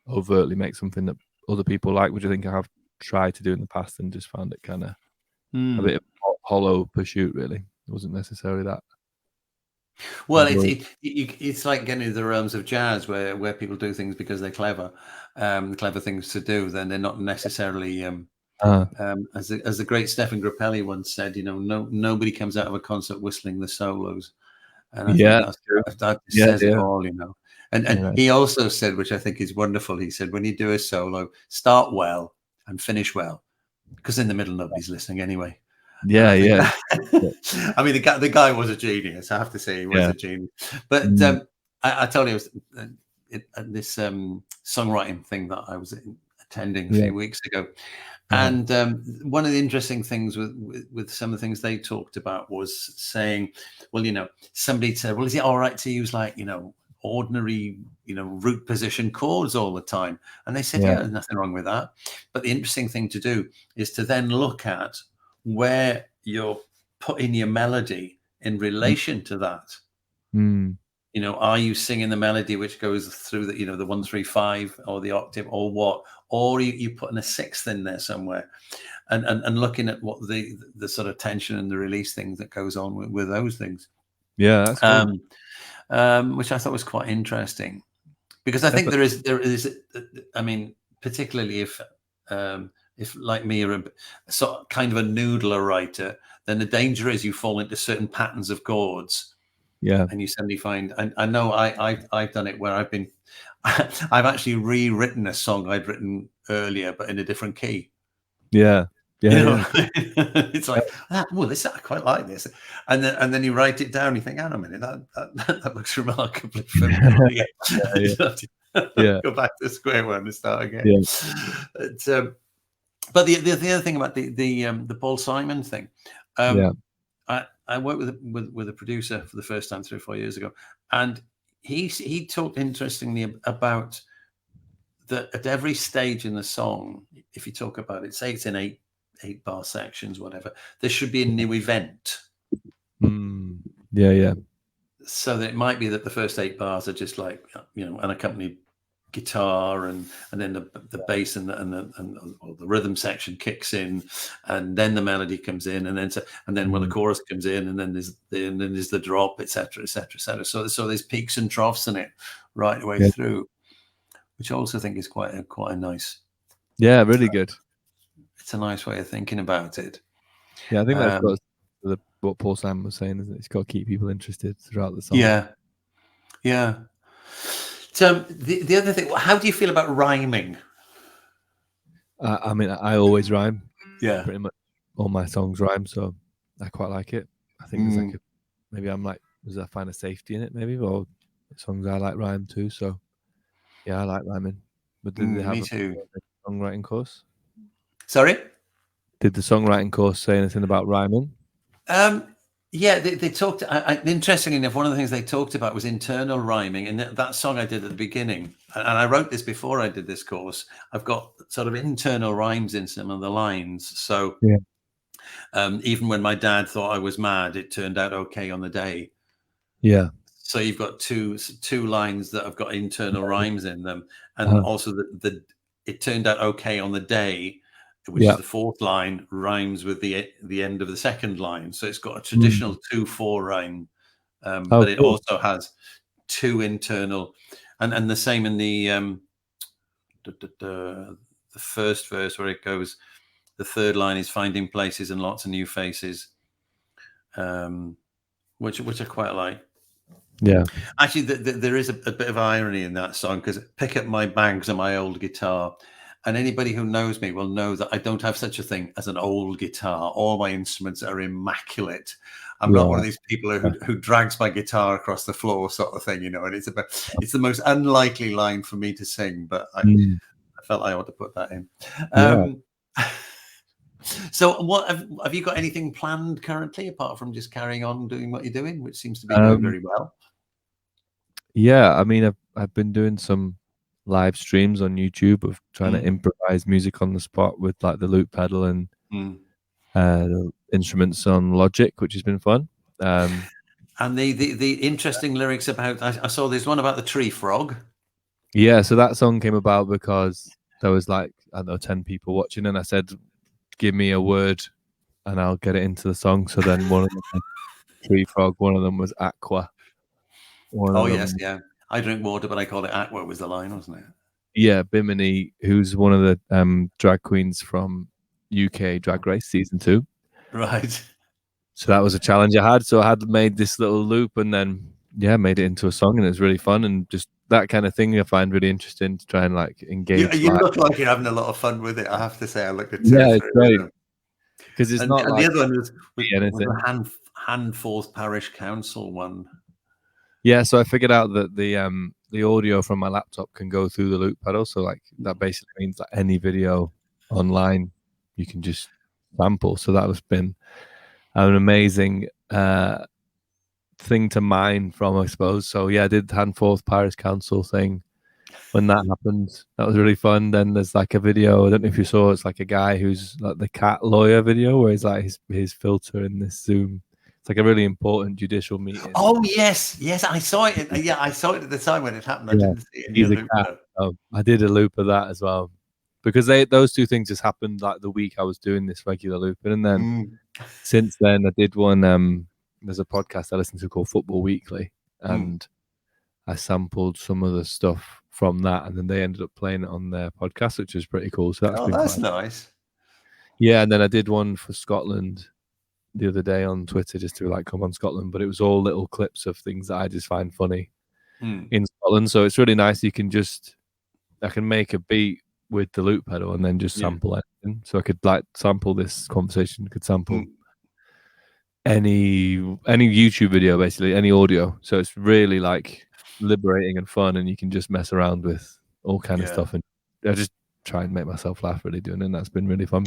overtly make something that other people like, which I think I have tried to do in the past and just found it kind of a bit of a hollow pursuit, really. It wasn't necessarily that. Well, it's like getting into the realms of jazz where people do things because they're clever things to do. Then they're not necessarily as the great Stefan Grappelli once said, nobody comes out of a concert whistling the solos, and I think that says it all, And he also said, which I think is wonderful, he said, when you do a solo, start well and finish well, because in the middle nobody's listening anyway. Yeah. I mean, the guy was a genius. I have to say, he was a genius. But I told you, I was at this songwriting thing that I was attending a few weeks ago, and one of the interesting things with some of the things they talked about was saying, well, somebody said, well, is it all right to use like ordinary root position chords all the time? And they said, yeah, there's nothing wrong with that. But the interesting thing to do is to then look at where you're putting your melody in relation to that. Are you singing the melody which goes through the the 1-3-5 or the octave or what, or you putting a sixth in there somewhere, and looking at what the sort of tension and the release things that goes on with those things. That's cool. Which I thought was quite interesting, because I think there is I mean, particularly if like me, you're a sort of kind of a noodler writer, then the danger is you fall into certain patterns of chords. And you suddenly find, and I know I've done it where I've actually rewritten a song I'd written earlier, but in a different key. It's like, well, I quite like this, and then you write it down. You think, hang on a minute, that looks remarkably familiar. Go back to square one and start again. But the other thing about the Paul Simon thing, I worked with a producer for the first time 3 or 4 years ago, and he talked interestingly about that at every stage in the song, if you talk about it, say it's in eight bar sections, whatever, there should be a new event. So that it might be that the first 8 bars are just like an accompanied guitar, and then the bass and the rhythm section kicks in, and then the melody comes in, and then when the chorus comes in, and then there's the drop, etc., etc., etc. So there's peaks and troughs in it right the way through, which I also think is quite a nice. Really good. It's a nice way of thinking about it. I think that's what Paul Simon was saying, isn't it? It's got to keep people interested throughout the song. So the other thing, how do you feel about rhyming? I mean, I always rhyme. Pretty much all my songs rhyme, so I quite like it. I think there's like maybe I'm like, does I find a safety in it? Maybe, or songs I like rhyme too. So I like rhyming. But did they have a songwriting course? Sorry? Did the songwriting course say anything about rhyming? They talked. Interestingly enough, one of the things they talked about was internal rhyming, and that song I did at the beginning, and I wrote this before I did this course. I've got sort of internal rhymes in some of the lines. So even when my dad thought I was mad, it turned out okay on the day. So you've got two lines that have got internal rhymes in them, and also it turned out okay on the day, which is the fourth line, rhymes with the end of the second line. So it's got a traditional 2-4 rhyme, but it also has 2 internal, and the same in the first verse, where it goes, the third line is finding places and lots of new faces, which I quite like. Actually, there is a bit of irony in that song, because pick up my bags and my old guitar. And anybody who knows me will know that I don't have such a thing as an old guitar. All my instruments are immaculate. I'm not one of these people who drags my guitar across the floor, sort of thing, And it's the most unlikely line for me to sing, but felt I ought to put that in. Yeah. So, what have you got anything planned currently apart from just carrying on doing what you're doing, which seems to be going very well? Yeah, I mean, I've been doing some live streams on YouTube of trying to improvise music on the spot with like the loop pedal and the instruments on Logic, which has been fun. And the interesting lyrics about, I saw there's one about the tree frog. Yeah, so that song came about because there was like, I don't know, 10 people watching, and I said, give me a word and I'll get it into the song. So then one of them was tree frog, one of them was aqua. Oh, yes, yeah. I drink water, but I call it aqua was the line, wasn't it? Yeah, Bimini, who's one of the drag queens from UK Drag Race season 2. Right. So that was a challenge I had. So I had made this little loop and then, yeah, made it into a song, and it was really fun. And just that kind of thing I find really interesting to try and like engage. You look like you're having a lot of fun with it. I have to say, I looked at it. Yeah, it's great. Because it's not and like the other one was anything. the Handforth Parish Council one. Yeah, so I figured out that the audio from my laptop can go through the loop pedal. So like that basically means that any video online you can just sample. So that has been an amazing thing to mine from, I suppose. So yeah, I did Handforth Parish Council thing. When that happened, that was really fun. Then there's like a video, I don't know if you saw, it's like a guy who's like the cat lawyer video where he's like his filter in this Zoom. It's like a really important judicial meeting. Oh yes, I saw it. Yeah, I saw it at the time when it happened. I didn't see it in your loop. I did a loop of that as well, because those two things just happened like the week I was doing this regular looping, and then since then I did one. There's a podcast I listen to called Football Weekly, and I sampled some of the stuff from that, and then they ended up playing it on their podcast, which was pretty cool. So that's nice. Yeah, and then I did one for Scotland the other day on Twitter just to like come on Scotland, but it was all little clips of things that I just find funny in Scotland. So it's really nice. I can make a beat with the loop pedal and then just sample anything. So I could like sample this conversation, could sample any YouTube video, basically any audio. So it's really like liberating and fun, and you can just mess around with all kind of stuff. And I just try and make myself laugh really doing it, and that's been really fun.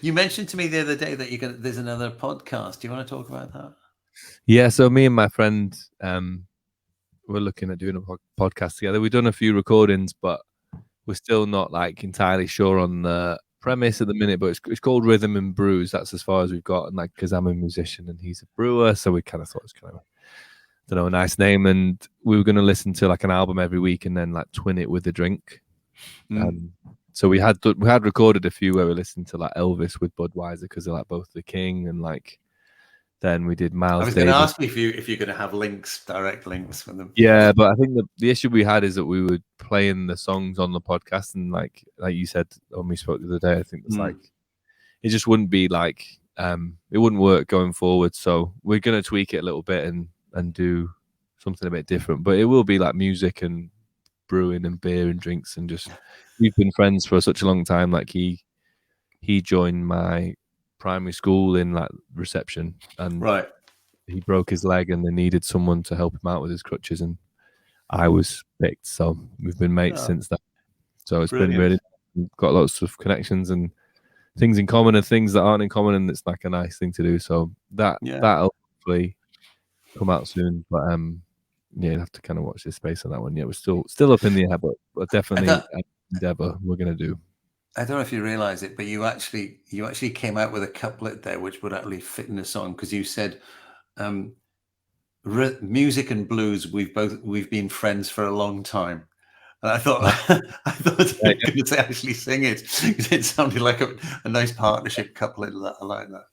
You mentioned to me the other day that there's another podcast. Do you want to talk about that? Yeah, so me and my friend we're looking at doing a podcast together. We've done a few recordings, but we're still not like entirely sure on the premise at the minute. But it's called Rhythm and Brews. That's as far as we've got, and like because I'm a musician and he's a brewer, so we kind of thought it's kind of a nice name. And we were going to listen to like an album every week and then like twin it with a drink. So we had recorded a few where we listened to like Elvis with Budweiser because they're like both the king, and like then we did Miles. I was going to ask you if you're going to have direct links for them. Yeah, but I think the issue we had is that we were playing the songs on the podcast, and like you said when we spoke the other day, I think it's like it just wouldn't be like it wouldn't work going forward. So we're going to tweak it a little bit and do something a bit different, but it will be like music and brewing and beer and drinks, and just we've been friends for such a long time. Like he joined my primary school in like reception, and he broke his leg and they needed someone to help him out with his crutches, and I was picked. So we've been mates since that. So it's been really, we've got lots of connections and things in common and things that aren't in common, and it's like a nice thing to do. So that'll hopefully come out soon, but you have to kind of watch this space on that one. Yeah, we're still up in the air, but definitely an endeavor we're going to do. I don't know if you realize it, but you actually came out with a couplet there which would actually fit in a song, because you said music and blues, we've been friends for a long time. And I thought you were going to actually sing it, because it sounded like a nice partnership couplet. I like that.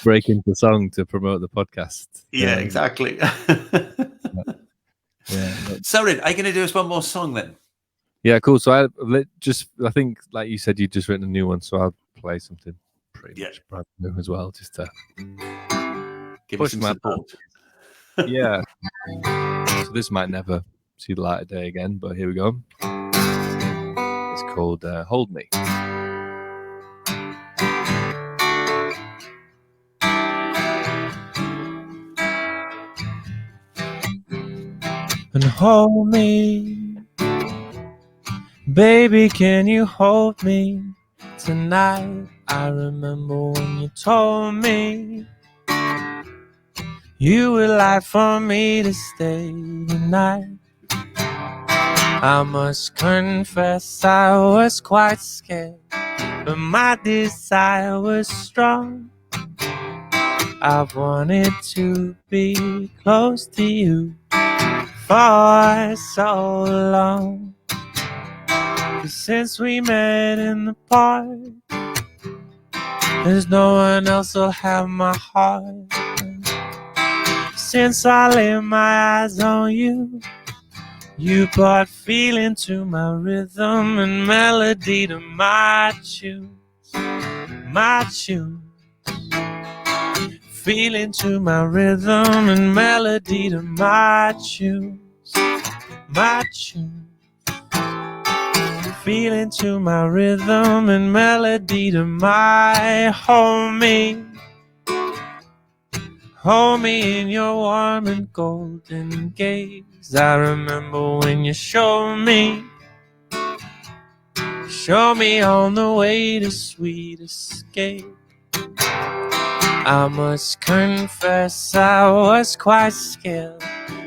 Break into song to promote the podcast. Yeah, exactly. So, Rid, are you going to do us one more song then? Yeah, cool. So I think, like you said, you just written a new one, so I'll play something pretty much brand new as well, just to give us some support. Yeah. So this might never see the light of day again, but here we go. It's called Hold Me. And hold me, Baby, can you hold me tonight? I remember when you told me you would like for me to stay the night. I must confess I was quite scared, but my desire was strong. I wanted to be close to you for so long. Since we met in the park, there's no one else who'll have my heart. Since I laid my eyes on you, you brought feeling to my rhythm and melody to my tunes. My tunes. Feeling to my rhythm and melody to my tunes. My tunes. Feeling to my rhythm and melody to my homie. Hold me in your warm and golden gaze. I remember when you showed me on the way to sweet escape. I must confess I was quite scared,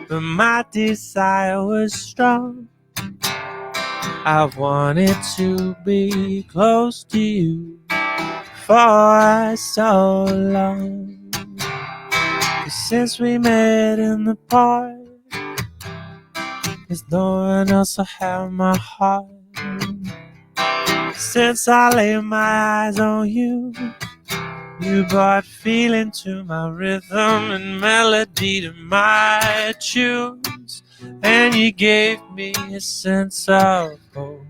but my desire was strong. I wanted to be close to you for so long. Since we met in the park, there's no one else will have my heart. Since I laid my eyes on you, you brought feeling to my rhythm and melody to my tunes, and you gave me a sense of hope.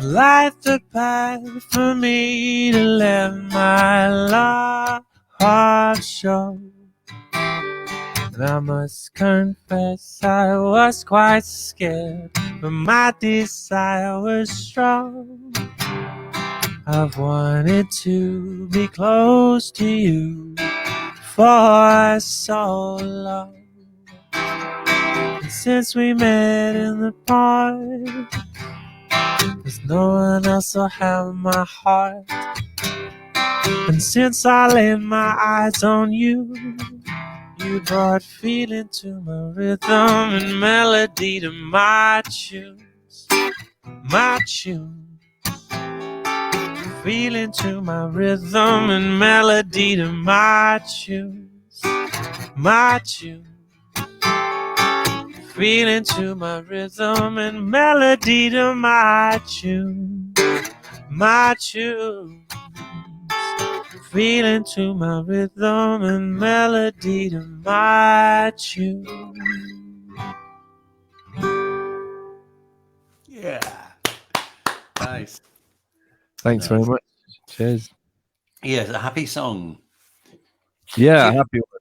Light the path for me to let my love show. And I must confess I was quite scared, but my desire was strong. I've wanted to be close to you for so long. And since we met in the park, there's no one else will have my heart. And since I laid my eyes on you, you brought feeling to my rhythm and melody to my tunes. My tunes. Feeling to my rhythm and melody to my tunes. My tunes. Feeling to my rhythm and melody to my tunes. My tunes. Feeling to my rhythm and melody to my tunes. Yeah. Nice. Thanks very much. Cheers. Yes, a happy song. Yeah, happy one.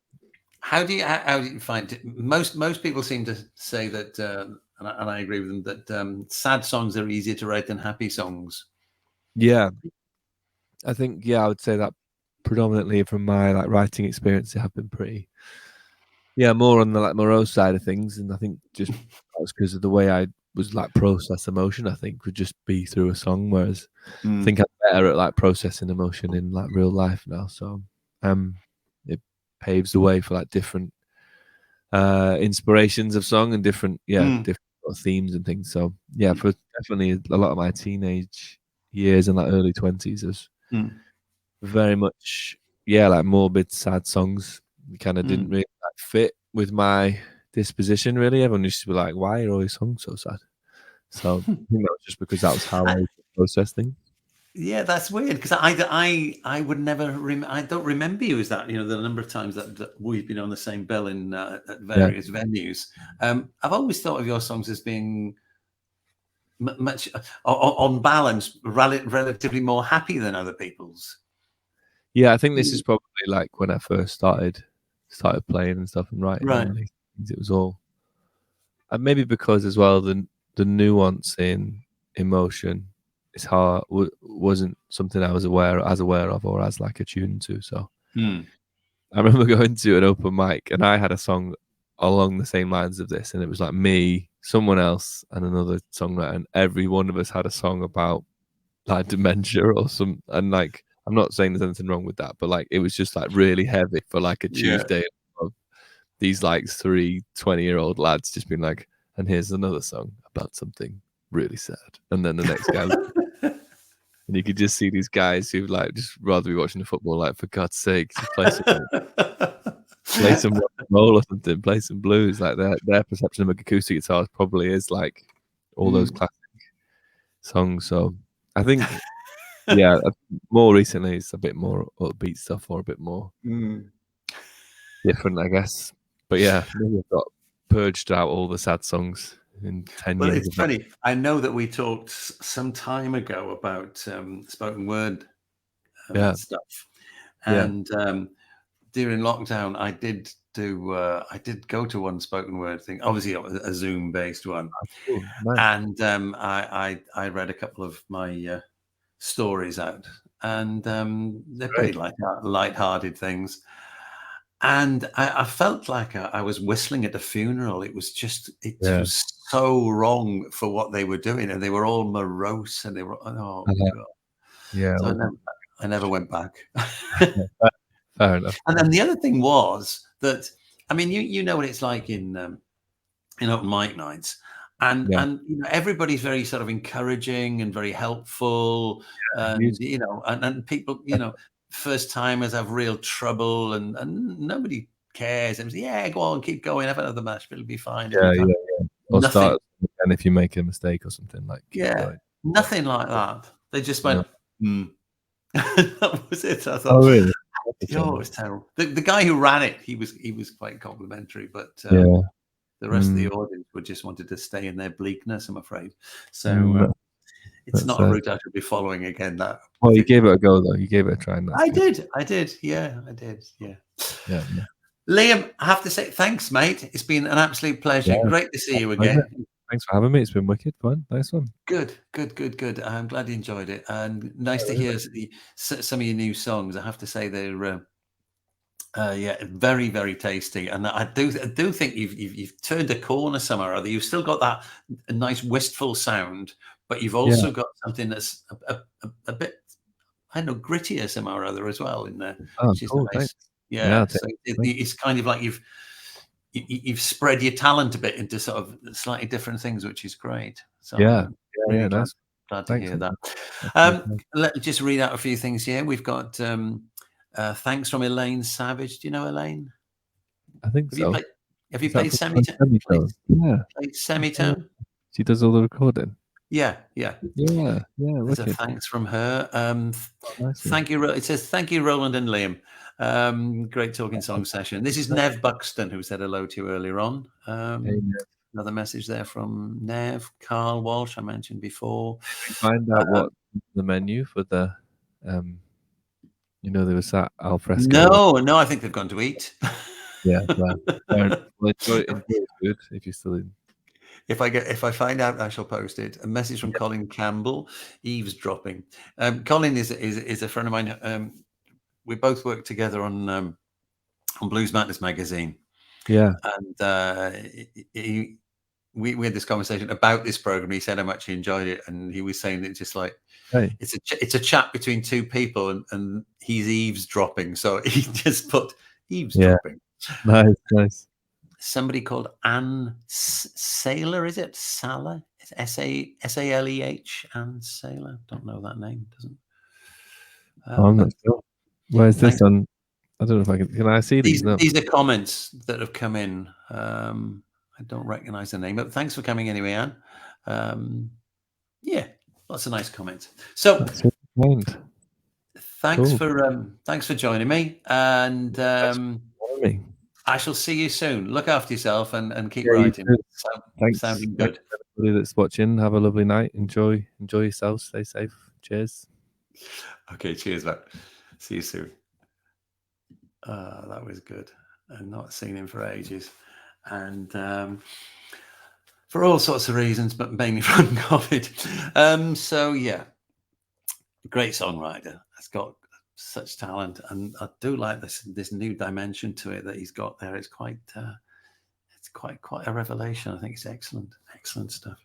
How do you find it? Most people seem to say that, and I agree with them, that sad songs are easier to write than happy songs. Yeah, I think I would say that predominantly from my writing experience, have been pretty more on the morose side of things, and I think just that was because of the way I was process emotion. I think would just be through a song, whereas I think I'm better at processing emotion in real life now. So it paves the way for different inspirations of song and different different themes and things. So for definitely a lot of my teenage years and early 20s is very much morbid, sad songs. Kind of didn't really fit with my disposition. Really, everyone used to be like, "Why are all these songs so sad?" So I think that was just because that was how I process things. Yeah, that's weird because I would never I don't remember you as that. The number of times that we've been on the same bill in at various venues. I've always thought of your songs as being much on balance relatively more happy than other people's. Yeah, I think this is probably when I first started playing and stuff and writing. Right. And things, it was all, and maybe because as well the nuance in emotion is hard wasn't something I was aware of or as attuned to. So I remember going to an open mic and I had a song along the same lines of this, and it was like me, someone else, and another songwriter, and every one of us had a song about like dementia or some, and like I'm not saying there's anything wrong with that, but like it was just like really heavy for like a Yeah. Tuesday of these like 3 20-year-old lads just being like, and here's another song about something really sad, and then the next guy. And you could just see these guys who like just rather be watching the football. Like, for God's sake, just play some rock and roll or something. Play some blues. Like their perception of acoustic guitars probably is like all those classic songs. So I think, yeah, more recently it's a bit more upbeat stuff or a bit more different, I guess. But yeah, maybe I've got purged out all the sad songs in 10 Well, years. it's funny. I know that we talked some time ago about spoken word stuff, and during lockdown, I did go to one spoken word thing, obviously a Zoom based one, Cool. Nice. and I read a couple of my stories out, and they're pretty light-hearted things. And I felt like I was whistling at a funeral. It was just, was so wrong for what they were doing, and they were all morose, and they were, oh God. Yeah. So I never went back. Fair enough. And then the other thing was that, I mean, you know what it's like in open mic nights, and you know, everybody's very sort of encouraging and very helpful, and you know, and people, you know, first timers have real trouble, and nobody cares. And yeah, go on, keep going, have another match, but it'll be fine. Yeah. Or Nothing. start, and if you make a mistake or something, like nothing like that. They just went, that was it. I thought, oh really? Oh, it was terrible. The guy who ran it, he was quite complimentary, but the rest of the audience would just wanted to stay in their bleakness, I'm afraid. So it's not a route I should be following again. That. Well, you gave it a go though. You gave it a try. And I did. Yeah, I did. Yeah. Liam, I have to say thanks, mate. It's been an absolute pleasure. Yeah. Great to see you again. Thanks for having me. It's been wicked fun. Nice one. Good. I'm glad you enjoyed it, and nice to hear some of your new songs. I have to say they're very, very tasty, and I do think you've turned a corner somewhere or other. You've still got that nice wistful sound, but you've also got something that's a bit, I don't know, grittier somewhere or other as well in there, which is nice. Thanks. Yeah, so it's kind of like you've spread your talent a bit into sort of slightly different things, which is great. So really glad to hear that. Let me just read out a few things here. We've got thanks from Elaine Savage. Do you know Elaine? I think so. Have you played semitone? Played semitone. She does all the recording. Yeah. There's a thanks from her. Thank you. It says, thank you, Rowland and Liam. Great talking song session. This is Nev Buxton, who said hello to you earlier on. Another message there from Nev. Carl Walsh, I mentioned before. Find out what the menu for the, you know, there was that al fresco. No, I think they've gone to eat. Yeah, well, enjoy food if you're still in. If I find out, I shall post it. A message from Colin Campbell, eavesdropping. Colin is a friend of mine. We both worked together on Blues Madness magazine. Yeah, and we had this conversation about this program. He said how much he enjoyed it, and he was saying it's just like it's a chat between two people, and he's eavesdropping. So he just put eavesdropping. Yeah. Nice. Somebody called Anne Saylor, is it? Salah? It's Saleh. Anne Saylor. Don't know that name. Doesn't. I'm not sure. Where is this on? I don't know if I can I see these? These are comments that have come in. I don't recognize the name, but thanks for coming anyway, Anne. Yeah, lots of nice comments. So thanks for joining me, and I shall see you soon. Look after yourself and keep writing. Thanks. Sounding good. Everybody that's watching, have a lovely night. Enjoy yourself. Stay safe. Cheers. Okay, cheers, mate. See you soon. That was good. I've not seen him for ages, and for all sorts of reasons, but mainly from COVID. So yeah, great songwriter. Has got such talent, and I do like this new dimension to it that he's got there. It's quite quite a revelation. I think it's excellent stuff.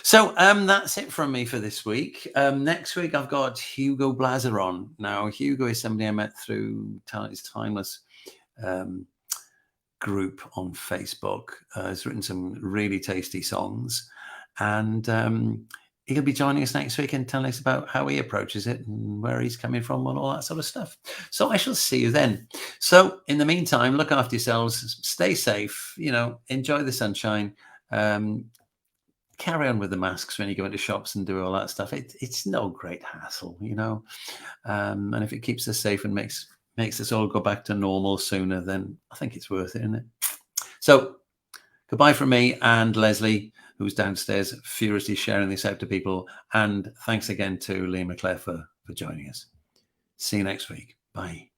So that's it from me for this week. Next week I've got Hugo Blazer on. Now Hugo is somebody I met through his Timeless group on Facebook. He's written some really tasty songs, and he'll be joining us next week and telling us about how he approaches it and where he's coming from and all that sort of stuff. So I shall see you then. So in the meantime, look after yourselves, stay safe, enjoy the sunshine, carry on with the masks when you go into shops and do all that stuff. It's no great hassle, and if it keeps us safe and makes us all go back to normal sooner, then I think it's worth it, isn't it? So goodbye from me and Leslie, who's downstairs furiously sharing this out to people. And thanks again to Lee McClair for joining us. See you next week. Bye.